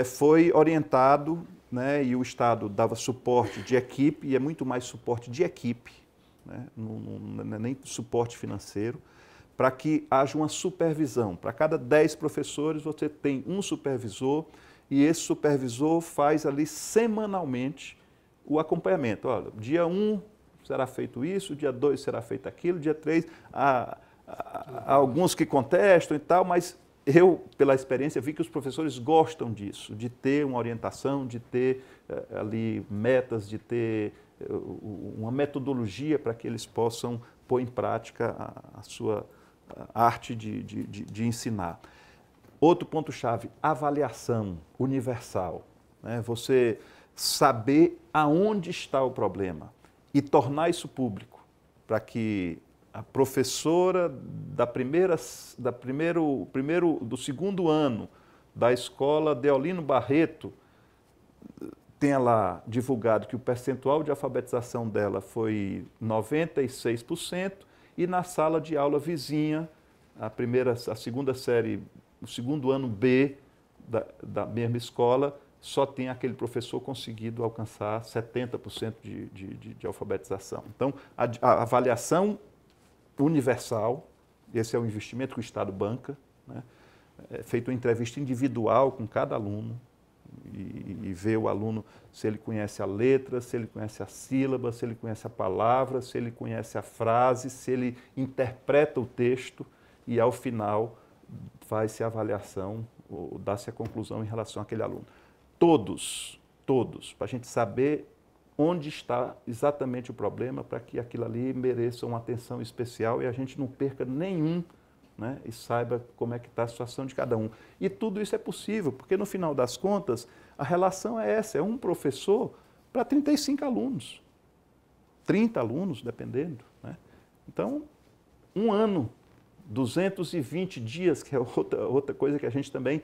Foi orientado, né, e o Estado dava suporte de equipe, e é muito mais suporte de equipe, né, não é nem suporte financeiro, para que haja uma supervisão. Para cada 10 professores, você tem um supervisor, e esse supervisor faz ali semanalmente o acompanhamento. Olha, dia 1 será feito isso, dia 2 será feito aquilo, dia 3, há alguns que contestam e tal, mas eu, pela experiência, vi que os professores gostam disso, de ter uma orientação, de ter ali metas, de ter uma metodologia para que eles possam pôr em prática a sua arte de ensinar. Outro ponto-chave, avaliação universal, né? Você saber aonde está o problema e tornar isso público, para que a professora do segundo ano da escola Deolino Barreto tenha lá divulgado que o percentual de alfabetização dela foi 96%, e na sala de aula vizinha, a segunda série, o segundo ano B da mesma escola, só tem aquele professor conseguido alcançar 70% de alfabetização. Então, a avaliação universal, esse é o investimento que o Estado banca, né? É feita uma entrevista individual com cada aluno e vê o aluno se ele conhece a letra, se ele conhece a sílaba, se ele conhece a palavra, se ele conhece a frase, se ele interpreta o texto, e ao final faz-se a avaliação, ou dá-se a conclusão em relação àquele aluno. Todos, para a gente saber onde está exatamente o problema, para que aquilo ali mereça uma atenção especial e a gente não perca nenhum, né, e saiba como é que está a situação de cada um. E tudo isso é possível, porque no final das contas, a relação é essa, é um professor para 35 alunos, 30 alunos, dependendo, né? Então, um ano, 220 dias, que é outra coisa que a gente também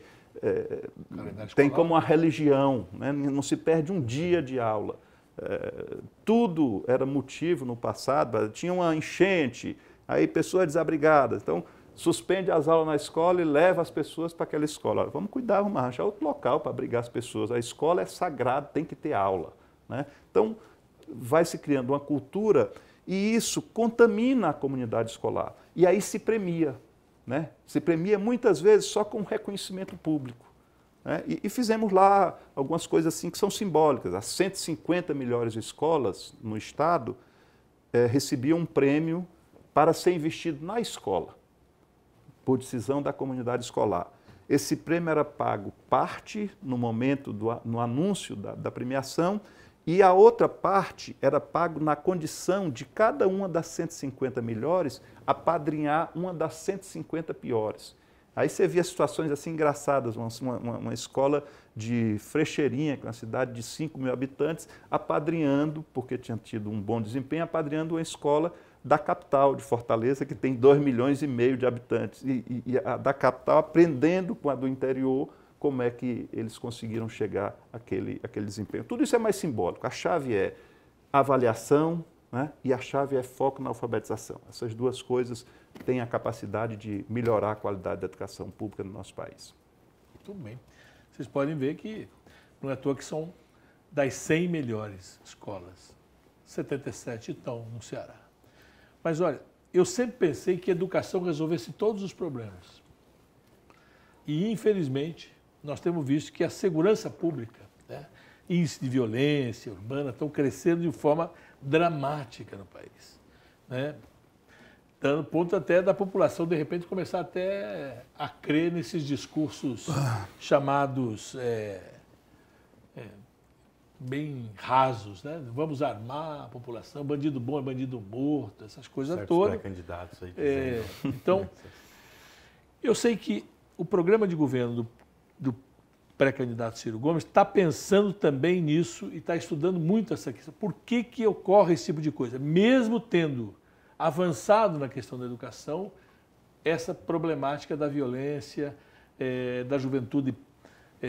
tem como uma religião, né? Não se perde um dia de aula. Tudo era motivo no passado, tinha uma enchente, aí pessoas desabrigadas, então suspende as aulas na escola e leva as pessoas para aquela escola. Olha, vamos cuidar, vamos arranjar outro local para abrigar as pessoas. A escola é sagrada, tem que ter aula, né? Então, vai se criando uma cultura e isso contamina a comunidade escolar. E aí se premia, né? Se premia muitas vezes só com reconhecimento público. E fizemos lá algumas coisas assim que são simbólicas. As 150 melhores escolas no Estado recebiam um prêmio para ser investido na escola, por decisão da comunidade escolar. Esse prêmio era pago parte no momento no anúncio da premiação, e a outra parte era pago na condição de cada uma das 150 melhores apadrinhar uma das 150 piores. Aí você via situações assim engraçadas, uma escola de Frecheirinha, que é uma cidade de 5 mil habitantes, apadrinhando, porque tinha tido um bom desempenho, apadrinhando uma escola da capital de Fortaleza, que tem 2,5 milhões de habitantes. E a da capital aprendendo com a do interior como é que eles conseguiram chegar àquele desempenho. Tudo isso é mais simbólico. A chave é avaliação, né? E a chave é foco na alfabetização. Essas duas coisas tem a capacidade de melhorar a qualidade da educação pública no nosso país. Muito bem. Vocês podem ver que não é à toa que são das 100 melhores escolas, 77 estão no Ceará. Mas olha, eu sempre pensei que a educação resolvesse todos os problemas. E, infelizmente, nós temos visto que a segurança pública, né, índice de violência urbana estão crescendo de forma dramática no país, né? Dando ponto até da população, de repente, começar até a crer nesses discursos chamados bem rasos, né? Vamos armar a população, bandido bom é bandido morto, essas coisas todas. Pré-candidatos aí. Então, eu sei que o programa de governo do pré-candidato Ciro Gomes está pensando também nisso e está estudando muito essa questão. Por que ocorre esse tipo de coisa? Mesmo tendo avançado na questão da educação, essa problemática da violência, da juventude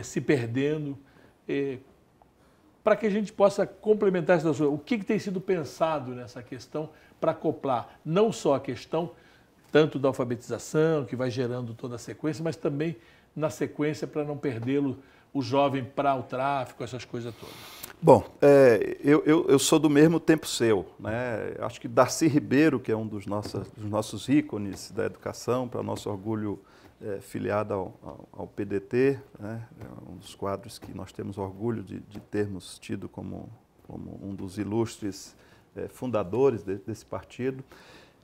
se perdendo, para que a gente possa complementar essa situação. O que tem sido pensado nessa questão para acoplar não só a questão tanto da alfabetização, que vai gerando toda a sequência, mas também na sequência para não perdê-lo, o jovem para o tráfico, essas coisas todas? Bom, eu sou do mesmo tempo seu, né? Acho que Darcy Ribeiro, que é um dos nossos ícones da educação, para nosso orgulho, filiado ao PDT, né? É um dos quadros que nós temos orgulho de termos tido como um dos ilustres fundadores desse partido,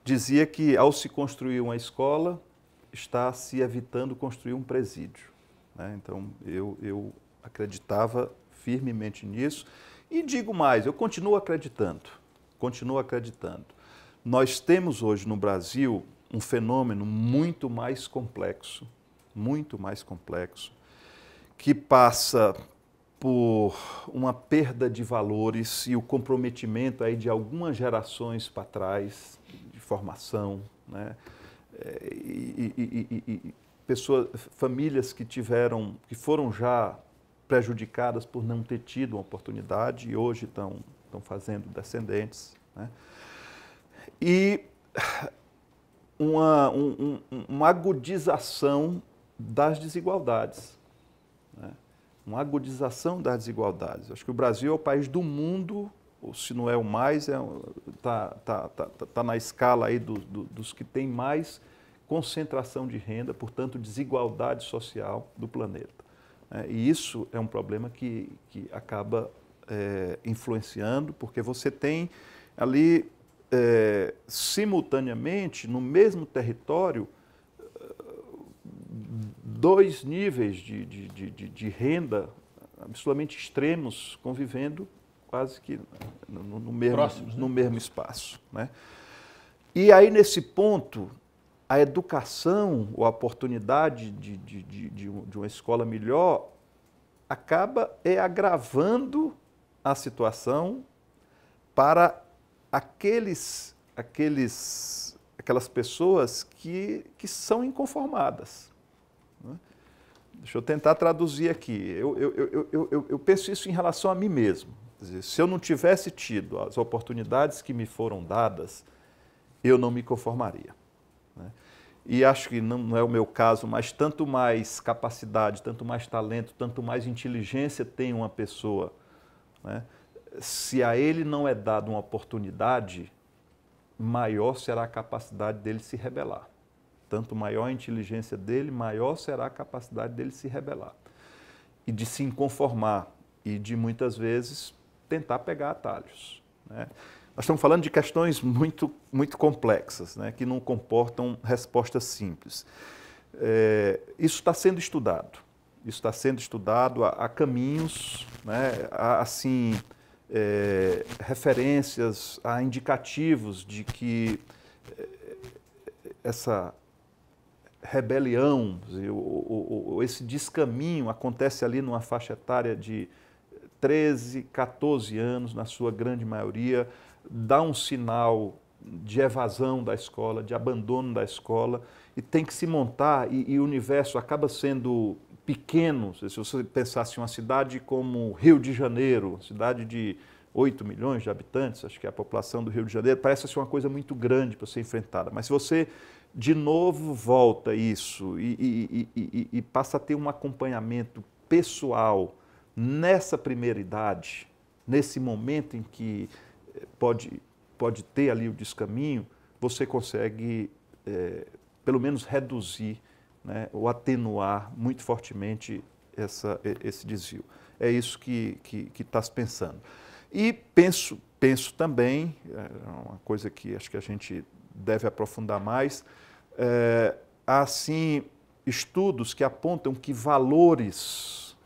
dizia que ao se construir uma escola, está se evitando construir um presídio, né? Então, eu acreditava firmemente nisso e digo mais, eu continuo acreditando. Nós temos hoje no Brasil um fenômeno muito mais complexo, que passa por uma perda de valores e o comprometimento aí de algumas gerações para trás, de formação, né? Famílias que foram já prejudicadas por não ter tido uma oportunidade e hoje estão fazendo descendentes, né? E uma agudização das desigualdades, né? Acho que o Brasil é o país do mundo, ou se não é o mais, tá na escala aí dos que tem mais concentração de renda, portanto, desigualdade social do planeta. E isso é um problema que acaba influenciando, porque você tem ali, simultaneamente, no mesmo território, dois níveis de renda absolutamente extremos convivendo quase que no mesmo espaço, né? E aí, nesse ponto, a educação, ou a oportunidade de uma escola melhor, acaba agravando a situação para aquelas pessoas que são inconformadas, né? Deixa eu tentar traduzir aqui. Eu penso isso em relação a mim mesmo. Quer dizer, se eu não tivesse tido as oportunidades que me foram dadas, eu não me conformaria, né? E acho que não é o meu caso, mas tanto mais capacidade, tanto mais talento, tanto mais inteligência tem uma pessoa, né? Se a ele não é dada uma oportunidade, maior será a capacidade dele se rebelar. Tanto maior a inteligência dele, maior será a capacidade dele se rebelar. E de se inconformar e de, muitas vezes, tentar pegar atalhos, né? Nós estamos falando de questões muito, muito complexas, né, que não comportam respostas simples. Isso está sendo estudado. Há caminhos, né, há, assim, referências, há indicativos de que essa rebelião, ou esse descaminho acontece ali numa faixa etária de 13, 14 anos, na sua grande maioria, dá um sinal de evasão da escola, de abandono da escola, e tem que se montar, e o universo acaba sendo pequeno. Se você pensasse em uma cidade como Rio de Janeiro, cidade de 8 milhões de habitantes, acho que é a população do Rio de Janeiro, parece ser uma coisa muito grande para ser enfrentada. Mas se você de novo volta isso e passa a ter um acompanhamento pessoal nessa primeira idade, nesse momento em que pode ter ali o descaminho, você consegue, pelo menos, reduzir, né, ou atenuar muito fortemente esse desvio. É isso que está se pensando. E penso também, uma coisa que acho que a gente deve aprofundar mais, há, sim, estudos que apontam que valores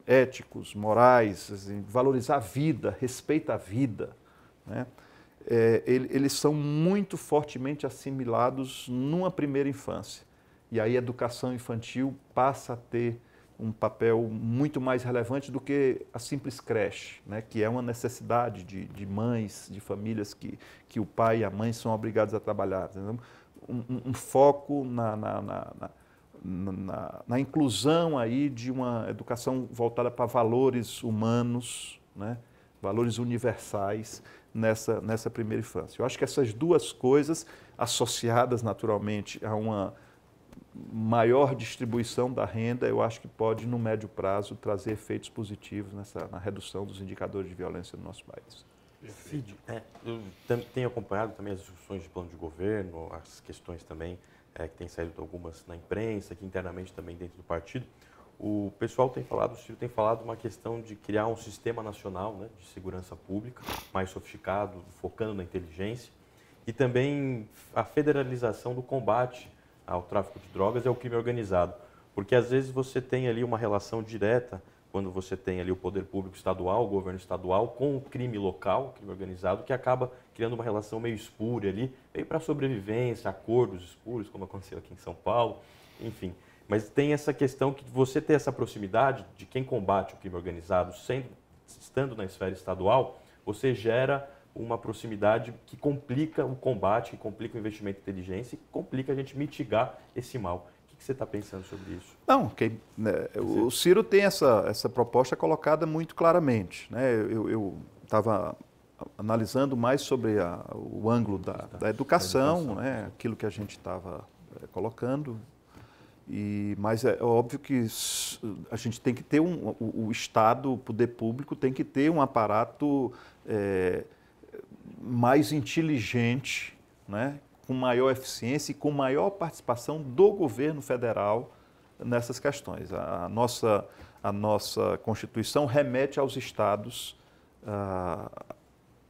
éticos, morais, assim, valorizar a vida, respeito à vida, né, eles são muito fortemente assimilados numa primeira infância. E aí a educação infantil passa a ter um papel muito mais relevante do que a simples creche, né, que é uma necessidade de mães, de famílias que o pai e a mãe são obrigados a trabalhar. Um foco na inclusão aí de uma educação voltada para valores humanos, né, valores universais nessa primeira infância. Eu acho que essas duas coisas, associadas naturalmente a uma maior distribuição da renda, eu acho que pode, no médio prazo, trazer efeitos positivos na redução dos indicadores de violência no nosso país. Eu tenho acompanhado também as discussões de plano de governo, as questões também que têm saído algumas na imprensa, aqui internamente também dentro do partido. O pessoal tem falado, o Ciro tem falado uma questão de criar um sistema nacional, né, de segurança pública mais sofisticado, focando na inteligência, e também a federalização do combate ao tráfico de drogas e ao crime organizado. Porque às vezes você tem ali uma relação direta, quando você tem ali o poder público estadual, o governo estadual, com o crime local, o crime organizado, que acaba criando uma relação meio espúria ali, meio para sobrevivência, acordos espúrios, como aconteceu aqui em São Paulo, enfim. Mas tem essa questão que você ter essa proximidade de quem combate o crime organizado, estando na esfera estadual, você gera uma proximidade que complica o combate, que complica o investimento em inteligência e complica a gente mitigar esse mal. O que você está pensando sobre isso? Não, o Ciro tem essa proposta colocada muito claramente, né? Eu estava analisando mais sobre o ângulo da educação, né? Aquilo que a gente estava colocando. Mas é óbvio que a gente tem que ter o Estado, o poder público tem que ter um aparato mais inteligente, né, com maior eficiência e com maior participação do governo federal nessas questões. A nossa Constituição remete aos estados a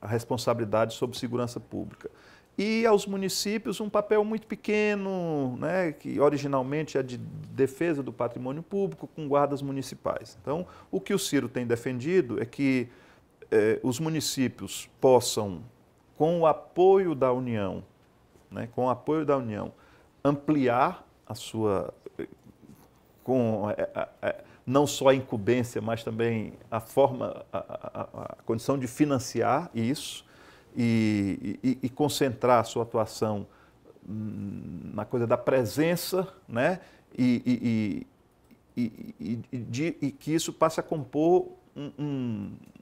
responsabilidade sobre segurança pública. E aos municípios um papel muito pequeno, né, que originalmente é de defesa do patrimônio público com guardas municipais. Então, o que o Ciro tem defendido é que os municípios possam, com o apoio da União, né, ampliar a sua, não só a incumbência, mas também a condição de financiar isso e concentrar a sua atuação na coisa da presença, né, e que isso passe a compor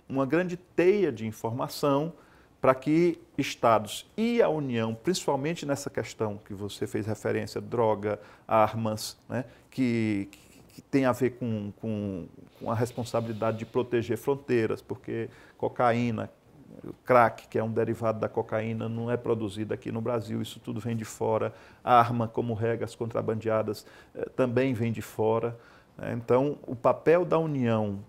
uma grande teia de informação para que estados e a União, principalmente nessa questão que você fez referência, droga, armas, né, que tem a ver com a responsabilidade de proteger fronteiras, porque cocaína, crack, que é um derivado da cocaína, não é produzido aqui no Brasil, isso tudo vem de fora. A arma, como regas contrabandeadas, também vem de fora. Então, o papel da União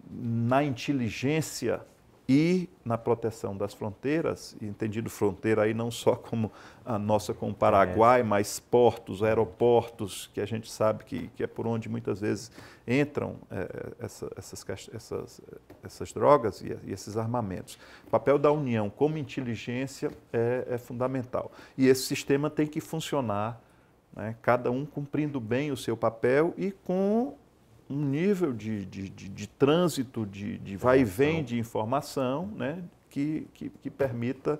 na inteligência e na proteção das fronteiras, entendido fronteira aí não só como a nossa com o Paraguai, mas portos, aeroportos, que a gente sabe que é por onde muitas vezes entram essas drogas e esses armamentos. O papel da União como inteligência é fundamental. E esse sistema tem que funcionar, né, cada um cumprindo bem o seu papel e com um nível de trânsito, de vai e vem de informação, né, que permita,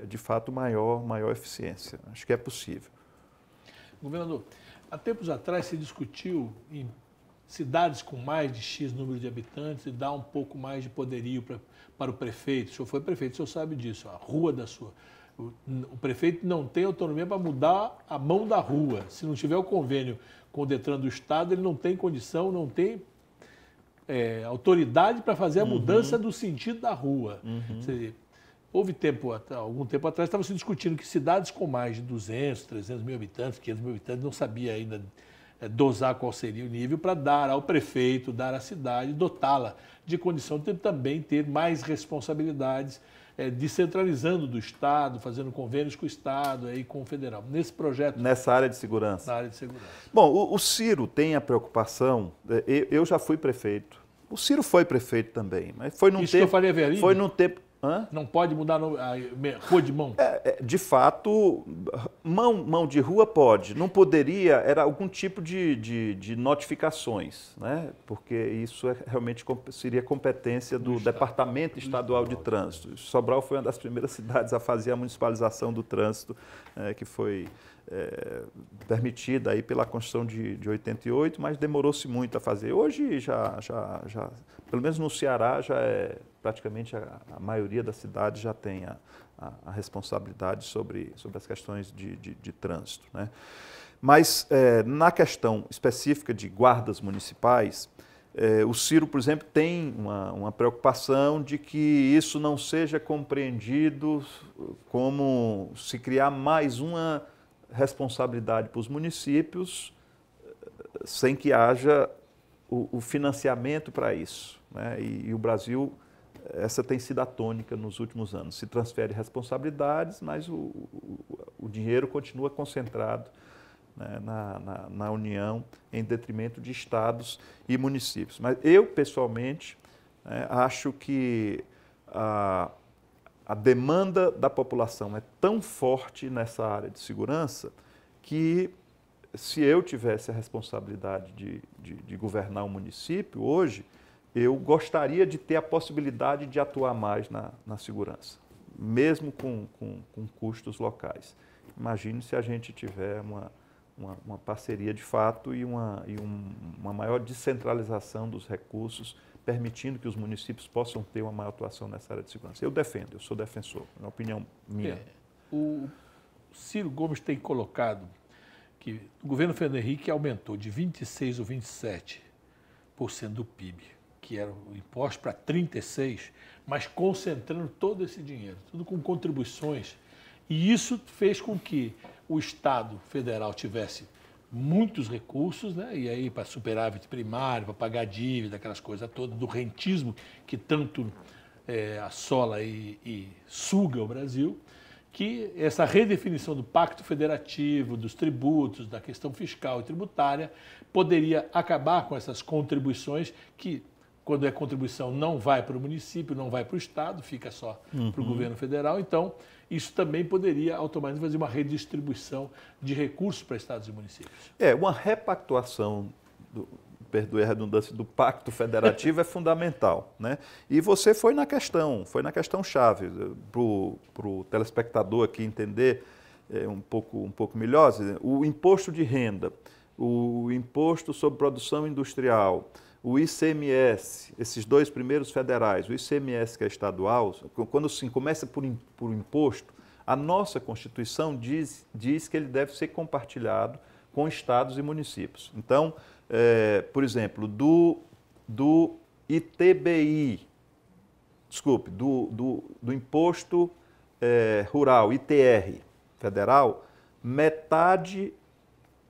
de fato, maior eficiência. Acho que é possível. Governador, há tempos atrás se discutiu em cidades com mais de X número de habitantes e dar um pouco mais de poderio para o prefeito. O senhor foi prefeito, o senhor sabe disso. A rua O prefeito não tem autonomia para mudar a mão da rua. Se não tiver o convênio com o Detran do Estado, ele não tem condição, não tem autoridade para fazer a mudança do sentido da rua. Houve algum tempo atrás, estava se discutindo que cidades com mais de 200, 300 mil habitantes, 500 mil habitantes, não sabia ainda dosar qual seria o nível para dar ao prefeito, dar à cidade, dotá-la de condição de também ter mais responsabilidades, descentralizando do Estado, fazendo convênios com o Estado e com o federal. Nesse projeto... Nessa área de segurança. Na área de segurança. Bom, o Ciro tem a preocupação, eu já fui prefeito, o Ciro foi prefeito também, mas foi num Isso tempo... que eu falei é verídico? Foi num tempo... Hã? Não pode mudar a rua de mão? De fato, mão de rua pode. Não poderia, era algum tipo de notificações, né? Porque isso realmente seria competência do Departamento Estadual de Trânsito. Sobral foi uma das primeiras cidades a fazer a municipalização do trânsito, que foi permitida aí pela Constituição de 88, mas demorou-se muito a fazer. Hoje já, pelo menos no Ceará, já praticamente a maioria das cidades já tem a responsabilidade sobre as questões de trânsito, né? Mas na questão específica de guardas municipais, o Ciro, por exemplo, tem uma preocupação de que isso não seja compreendido como se criar mais uma responsabilidade para os municípios sem que haja o financiamento para isso, né? E o Brasil, essa tem sido a tônica nos últimos anos. Se transfere responsabilidades, mas o dinheiro continua concentrado, né, na União, em detrimento de estados e municípios. Mas eu, pessoalmente, acho que a demanda da população é tão forte nessa área de segurança que, se eu tivesse a responsabilidade de governar o município hoje, eu gostaria de ter a possibilidade de atuar mais na segurança, mesmo com custos locais. Imagine se a gente tiver uma parceria de fato e uma maior descentralização dos recursos, permitindo que os municípios possam ter uma maior atuação nessa área de segurança. Eu sou defensor, é uma opinião minha. O Ciro Gomes tem colocado que o governo Fernando Henrique aumentou de 26% ou 27% do PIB, que era o imposto, para 36%, mas concentrando todo esse dinheiro, tudo com contribuições. E isso fez com que o Estado federal tivesse muitos recursos, né? E aí para superávit primário, para pagar dívida, aquelas coisas todas, do rentismo que tanto assola e suga o Brasil, que essa redefinição do pacto federativo, dos tributos, da questão fiscal e tributária, poderia acabar com essas contribuições que, quando é contribuição, não vai para o município, não vai para o Estado, fica só para o governo federal. Então, isso também poderia automaticamente fazer uma redistribuição de recursos para estados e municípios. Uma repactuação, perdoe a redundância, do pacto federativo é fundamental, né? E você foi na questão chave, para o telespectador aqui entender um pouco melhor, o imposto de renda, o imposto sobre produção industrial, o ICMS, esses dois primeiros federais, o ICMS que é estadual, quando assim, começa por imposto, a nossa Constituição diz que ele deve ser compartilhado com estados e municípios. Então, por exemplo, do ITBI, desculpe, do imposto rural, ITR federal, metade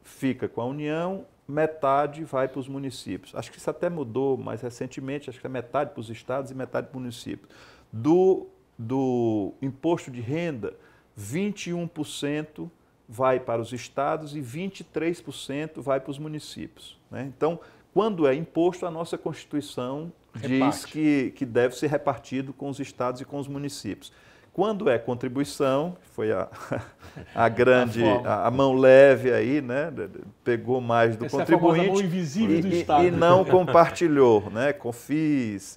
fica com a União, metade vai para os municípios. Acho que isso até mudou mais recentemente, acho que é metade para os estados e metade para o município. Do imposto de renda, 21% vai para os estados e 23% vai para os municípios, né? Então, quando é imposto, a nossa Constituição diz que deve ser repartido com os estados e com os municípios. Quando é contribuição, foi a mão leve aí, né? Pegou mais do contribuinte, é a mão invisível do Estado. E não compartilhou, né? COFINS,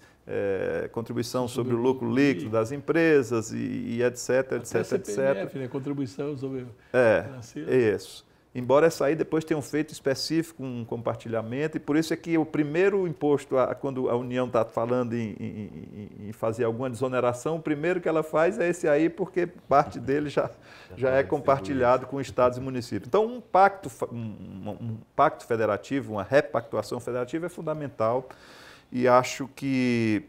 contribuição sobre o lucro líquido das empresas e etc, etc, CPMF, etc. né? Contribuição sobre financeira. Isso. embora essa aí depois tenham feito específico um compartilhamento, e por isso é que o primeiro imposto, quando a União está falando em fazer alguma desoneração, o primeiro que ela faz é esse aí, porque parte dele já é compartilhado com estados e municípios. Então, um pacto federativo, uma repactuação federativa é fundamental, e acho que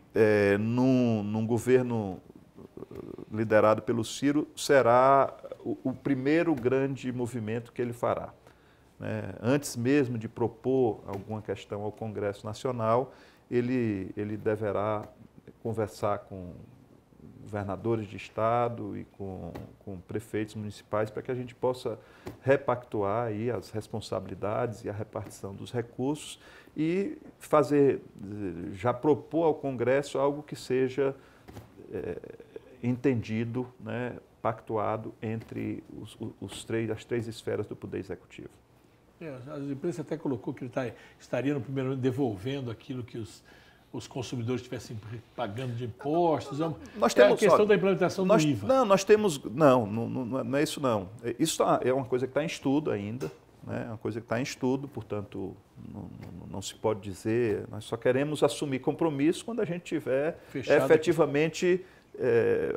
num governo liderado pelo Ciro, será o primeiro grande movimento que ele fará. Antes mesmo de propor alguma questão ao Congresso Nacional, ele deverá conversar com governadores de estado e com prefeitos municipais para que a gente possa repactuar aí as responsabilidades e a repartição dos recursos e já propor ao Congresso algo que seja entendido, pactuado entre as três esferas do Poder Executivo. A imprensa até colocou que ele estaria no primeiro ano devolvendo aquilo que os consumidores estivessem pagando de impostos. Nós temos, a questão da implementação do IVA. Não, nós temos... Não é isso não. Isso é uma coisa que está em estudo ainda, é uma coisa que está em estudo, portanto, não se pode dizer... Nós só queremos assumir compromisso quando a gente tiver efetivamente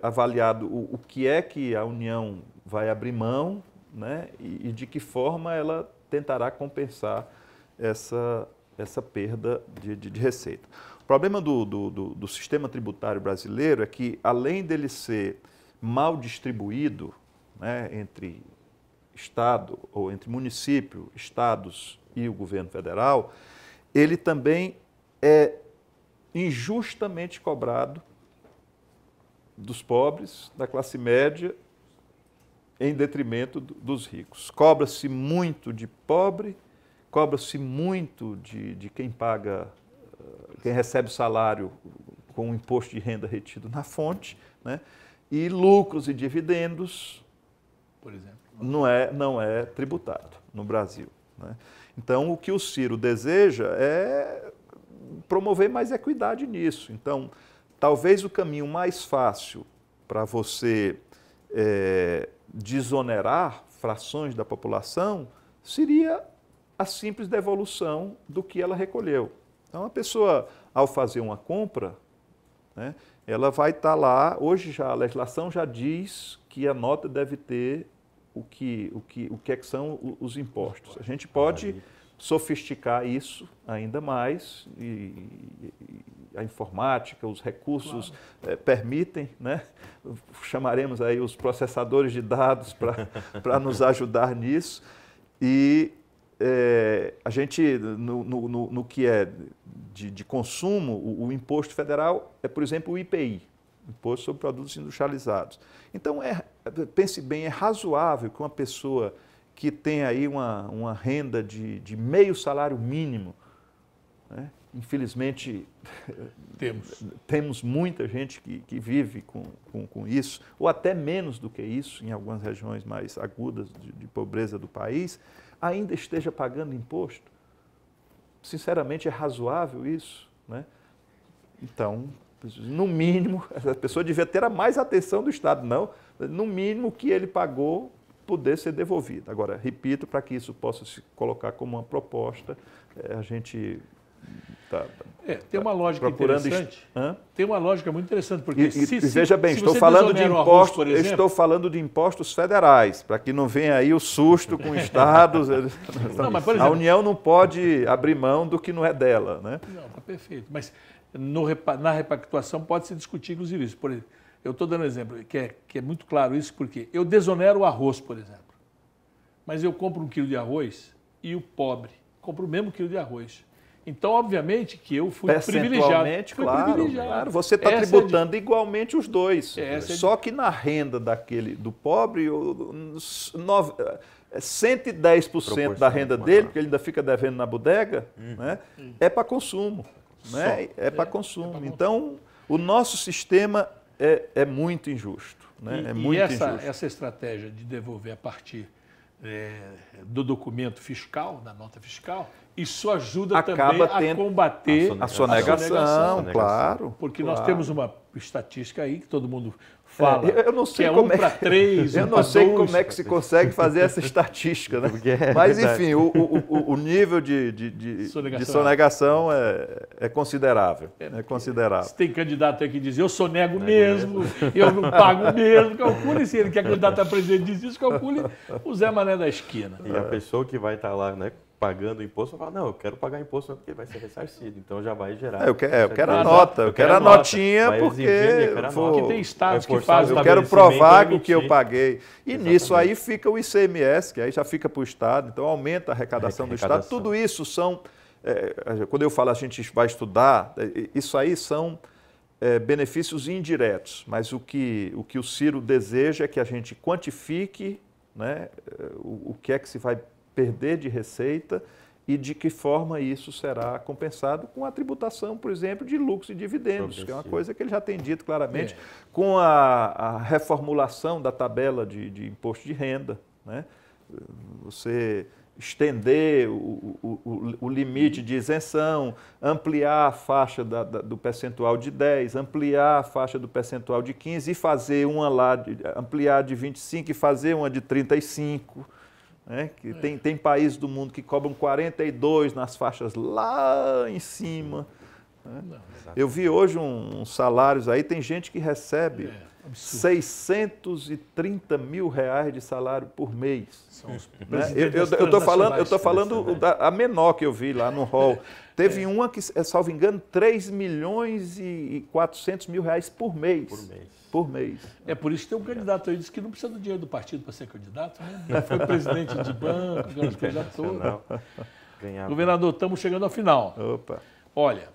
avaliado o que é que a União vai abrir mão, e de que forma ela tentará compensar essa perda de receita. O problema do sistema tributário brasileiro é que, além dele ser mal distribuído entre Estado, ou entre município, estados e o governo federal, ele também é injustamente cobrado dos pobres, da classe média, em detrimento dos ricos. Cobra-se muito de pobre, cobra-se muito de quem recebe salário com o imposto de renda retido na fonte, e lucros e dividendos, por exemplo, não é tributado no Brasil. Então, o que o Ciro deseja é promover mais equidade nisso. Então, talvez o caminho mais fácil para você desonerar frações da população seria a simples devolução do que ela recolheu. Então, a pessoa, ao fazer uma compra, ela vai estar lá, hoje a legislação já diz que a nota deve ter o que são os impostos. A gente pode sofisticar isso ainda mais, e a informática, os recursos permitem, chamaremos aí os processadores de dados para nos ajudar nisso, e a gente, no que é de consumo, o imposto federal é, por exemplo, o IPI, Imposto sobre Produtos Industrializados. Então, pense bem, é razoável que uma pessoa que tem aí uma renda de meio salário mínimo, infelizmente, temos muita gente que vive com isso, ou até menos do que isso, em algumas regiões mais agudas de pobreza do país, ainda esteja pagando imposto. Sinceramente, é razoável isso? Então, no mínimo, essa pessoa devia ter a mais atenção do Estado, no mínimo o que ele pagou poder ser devolvido. Agora, repito, para que isso possa se colocar como uma proposta, a gente tem uma lógica interessante. Tem uma lógica muito interessante, porque veja bem, estou falando de impostos federais, para que não venha aí o susto com estados. Não, mas, por exemplo, a União não pode abrir mão do que não é dela, Não, está perfeito. Mas na repactuação pode-se discutir, inclusive, isso. Por exemplo, eu estou dando um exemplo, que é muito claro isso, porque eu desonero o arroz, por exemplo. Mas eu compro 1 quilo de arroz e o pobre compra o mesmo quilo de arroz. Então, obviamente, que eu fui privilegiado. Claro, você está tributando igualmente os dois. Só que na renda do pobre, 110% da renda dele, porque ele ainda fica devendo na bodega, é para consumo. É para consumo. Então, o nosso sistema é muito injusto. Essa estratégia de devolver a partir do documento fiscal, da nota fiscal, isso ajuda também a combater a sonegação, claro. Porque nós temos uma estatística aí que todo mundo fala. Eu não sei que é como 1 para 3, eu não sei como é que se consegue fazer essa estatística, né? Mas, enfim, o nível de sonegação é considerável. É considerável. Se tem candidato aí que diz, eu sonego mesmo, eu não pago mesmo, calcule se ele que é candidato a presidente diz isso, calcule o Zé Mané da esquina. E a pessoa que vai estar lá, né, pagando imposto, vai falar, não, eu quero pagar imposto porque vai ser ressarcido, então já vai gerar. Eu quero a nota, eu quero a notinha, porque que tem estados que fazem. Eu quero provar o que eu paguei. E nisso aí fica o ICMS, que aí já fica para o Estado, então aumenta a arrecadação do Estado. Tudo isso são, quando eu falo a gente vai estudar, isso aí são benefícios indiretos, mas o que o Ciro deseja é que a gente quantifique, né, o que é que se vai perder de receita e de que forma isso será compensado com a tributação, por exemplo, de lucros e dividendos, que é uma coisa que ele já tem dito claramente, com a reformulação da tabela de imposto de renda, né? Você estender o limite de isenção, ampliar a faixa do percentual de 10, ampliar a faixa do percentual de 15 e fazer uma lá, ampliar de 25 e fazer uma de 35. Que tem países do mundo que cobram 42 nas faixas lá em cima. Né? Eu vi hoje uns salários aí, tem gente que recebe 630 mil reais de salário por mês. Né? Eu estou falando a menor que eu vi lá no hall. Teve uma que, salvo engano, 3 milhões e 400 mil reais por mês. Por mês. É por isso que tem um candidato aí que diz que não precisa do dinheiro do partido para ser candidato, né? Já foi presidente de banco, aquelas coisas todas. Governador, estamos chegando ao final. Opa. Olha,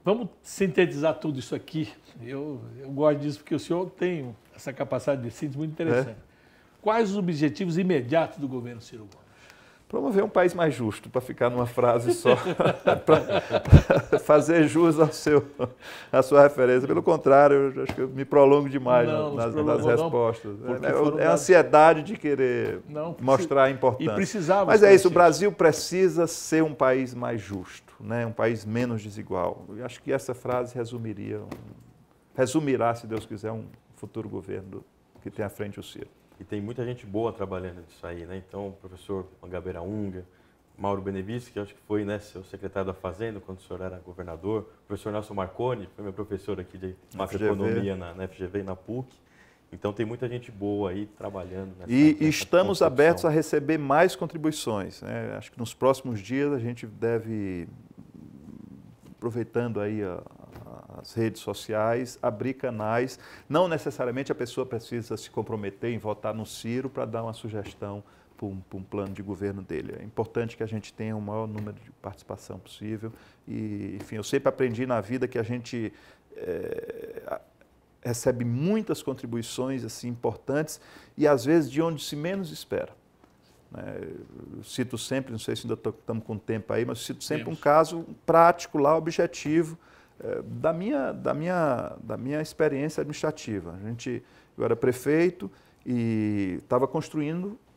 vamos sintetizar tudo isso aqui. Eu gosto disso porque o senhor tem essa capacidade de síntese muito interessante. Quais os objetivos imediatos do governo Ciro Gomes? Promover um país mais justo, para ficar numa frase só, para fazer jus à sua referência. Pelo contrário, eu acho que eu me prolongo demais nas respostas. É a ansiedade de querer mostrar a importância. E precisava. Mas é isso, o Brasil precisa ser um país mais justo, né? Um país menos desigual. Eu acho que essa frase resumirá, se Deus quiser, um futuro governo que tem à frente o Ciro. E tem muita gente boa trabalhando nisso aí, né? Então, o professor Mangabeira Unga, Mauro Benevides, que acho que foi, né, seu secretário da Fazenda quando o senhor era governador, o professor Nelson Marconi, foi meu professor aqui de macroeconomia na FGV e na PUC. Então, tem muita gente boa aí trabalhando nessa E estamos abertos a receber mais contribuições, né? Acho que nos próximos dias a gente deve, aproveitando aí as redes sociais, abrir canais. Não necessariamente a pessoa precisa se comprometer em votar no Ciro para dar uma sugestão para um plano de governo dele. É importante que a gente tenha o maior número de participação possível. E, enfim, eu sempre aprendi na vida que a gente recebe muitas contribuições assim, importantes e, às vezes, de onde se menos espera. Eu cito sempre, não sei se ainda estamos com tempo aí, mas cito sempre um caso prático lá, objetivo, da minha experiência administrativa. Eu era prefeito e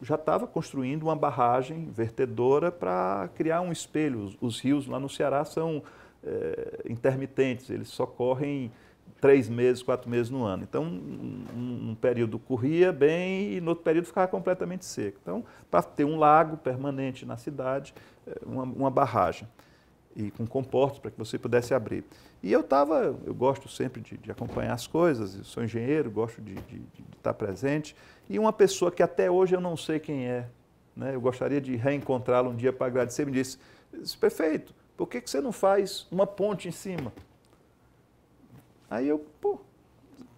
já estava construindo uma barragem vertedora para criar um espelho. Os rios lá no Ceará são intermitentes, eles só correm 3 meses, 4 meses no ano. Então, um período corria bem e no outro período ficava completamente seco. Então, para ter um lago permanente na cidade, uma barragem. E com comportas para que você pudesse abrir. E eu gosto sempre de acompanhar as coisas, eu sou engenheiro, gosto de estar presente, e uma pessoa que até hoje eu não sei quem é, né? Eu gostaria de reencontrá-lo um dia para agradecer, me disse, prefeito, por que você não faz uma ponte em cima? Aí eu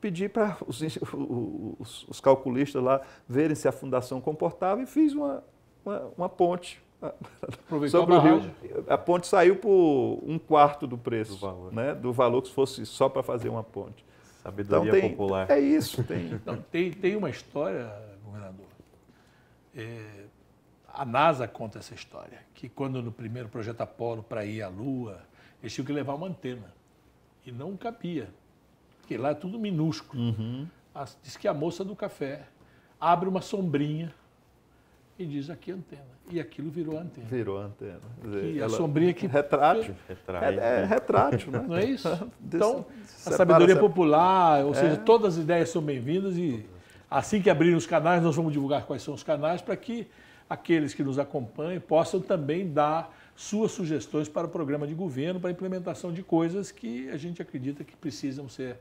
pedi para os calculistas lá verem se a fundação comportava e fiz uma ponte. Sobre o rio. A ponte saiu por 1/4 do preço, do valor que se fosse só para fazer uma ponte. Sabedoria popular. É isso. Tem uma história, governador. A NASA conta essa história, que quando no primeiro projeto Apolo para ir à Lua, eles tinham que levar uma antena. E não cabia, porque lá é tudo minúsculo. Diz que a moça do café abre uma sombrinha e diz aqui antena. E aquilo virou antena. Virou antena. E a sombrinha que... Retrátil. Retrai. Retrátil, né? Não é isso? Então, a sabedoria popular, ou seja, todas as ideias são bem-vindas e assim que abrirem os canais, nós vamos divulgar quais são os canais para que aqueles que nos acompanhem possam também dar suas sugestões para o programa de governo, para a implementação de coisas que a gente acredita que precisam ser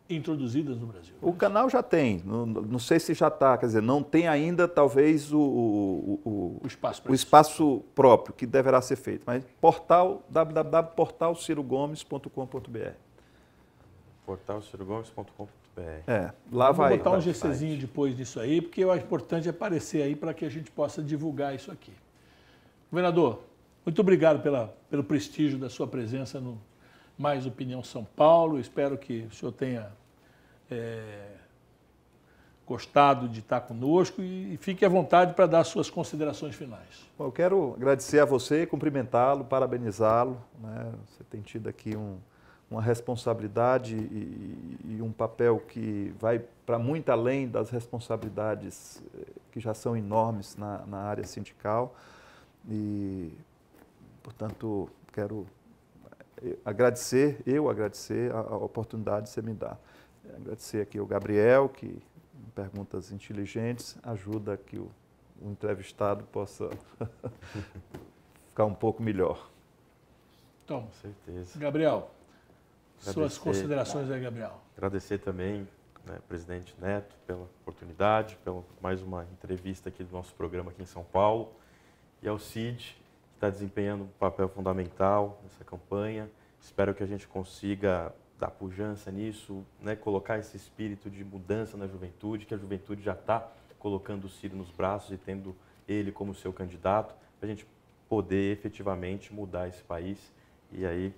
introduzidas no Brasil. O canal já tem, não sei se já está, quer dizer, não tem ainda talvez o espaço próprio que deverá ser feito, mas portal www.portalcirogomes.com.br. portalcirogomes.com.br. Lá vai. Vou botar um GCzinho depois disso aí, porque eu acho importante aparecer aí para que a gente possa divulgar isso aqui. Governador, muito obrigado pelo prestígio da sua presença no Mais Opinião São Paulo. Espero que o senhor tenha gostado de estar conosco e fique à vontade para dar suas considerações finais. Bom, eu quero agradecer a você, cumprimentá-lo, parabenizá-lo, né? Você tem tido aqui uma responsabilidade e um papel que vai para muito além das responsabilidades que já são enormes na área sindical e, portanto, quero agradecer a oportunidade que você me dá. Agradecer aqui ao Gabriel, que em perguntas inteligentes ajuda que o entrevistado possa ficar um pouco melhor. Então, com certeza. Gabriel, suas considerações aí, Gabriel. Agradecer também, né, presidente Neto, pela oportunidade, pela mais uma entrevista aqui do nosso programa aqui em São Paulo, e ao Cid, que está desempenhando um papel fundamental nessa campanha. Espero que a gente consiga dar pujança nisso, né, colocar esse espírito de mudança na juventude, que a juventude já está colocando o Ciro nos braços e tendo ele como seu candidato, para a gente poder efetivamente mudar esse país. E aí,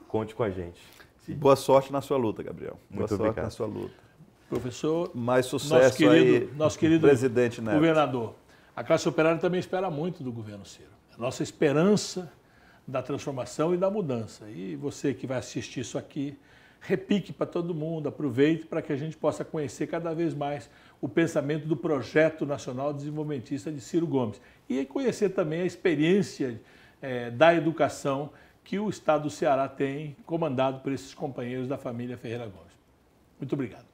conte com a gente. Sim. Boa sorte na sua luta, Gabriel. Muito Boa sorte obrigado. na sua luta. Professor, mais sucesso nosso querido presidente Neto. Governador. A classe operária também espera muito do governo Ciro. A nossa esperança da transformação e da mudança. E você que vai assistir isso aqui, repique para todo mundo, aproveite para que a gente possa conhecer cada vez mais o pensamento do Projeto Nacional Desenvolvimentista de Ciro Gomes. E conhecer também a experiência da educação que o Estado do Ceará tem, comandado por esses companheiros da família Ferreira Gomes. Muito obrigado.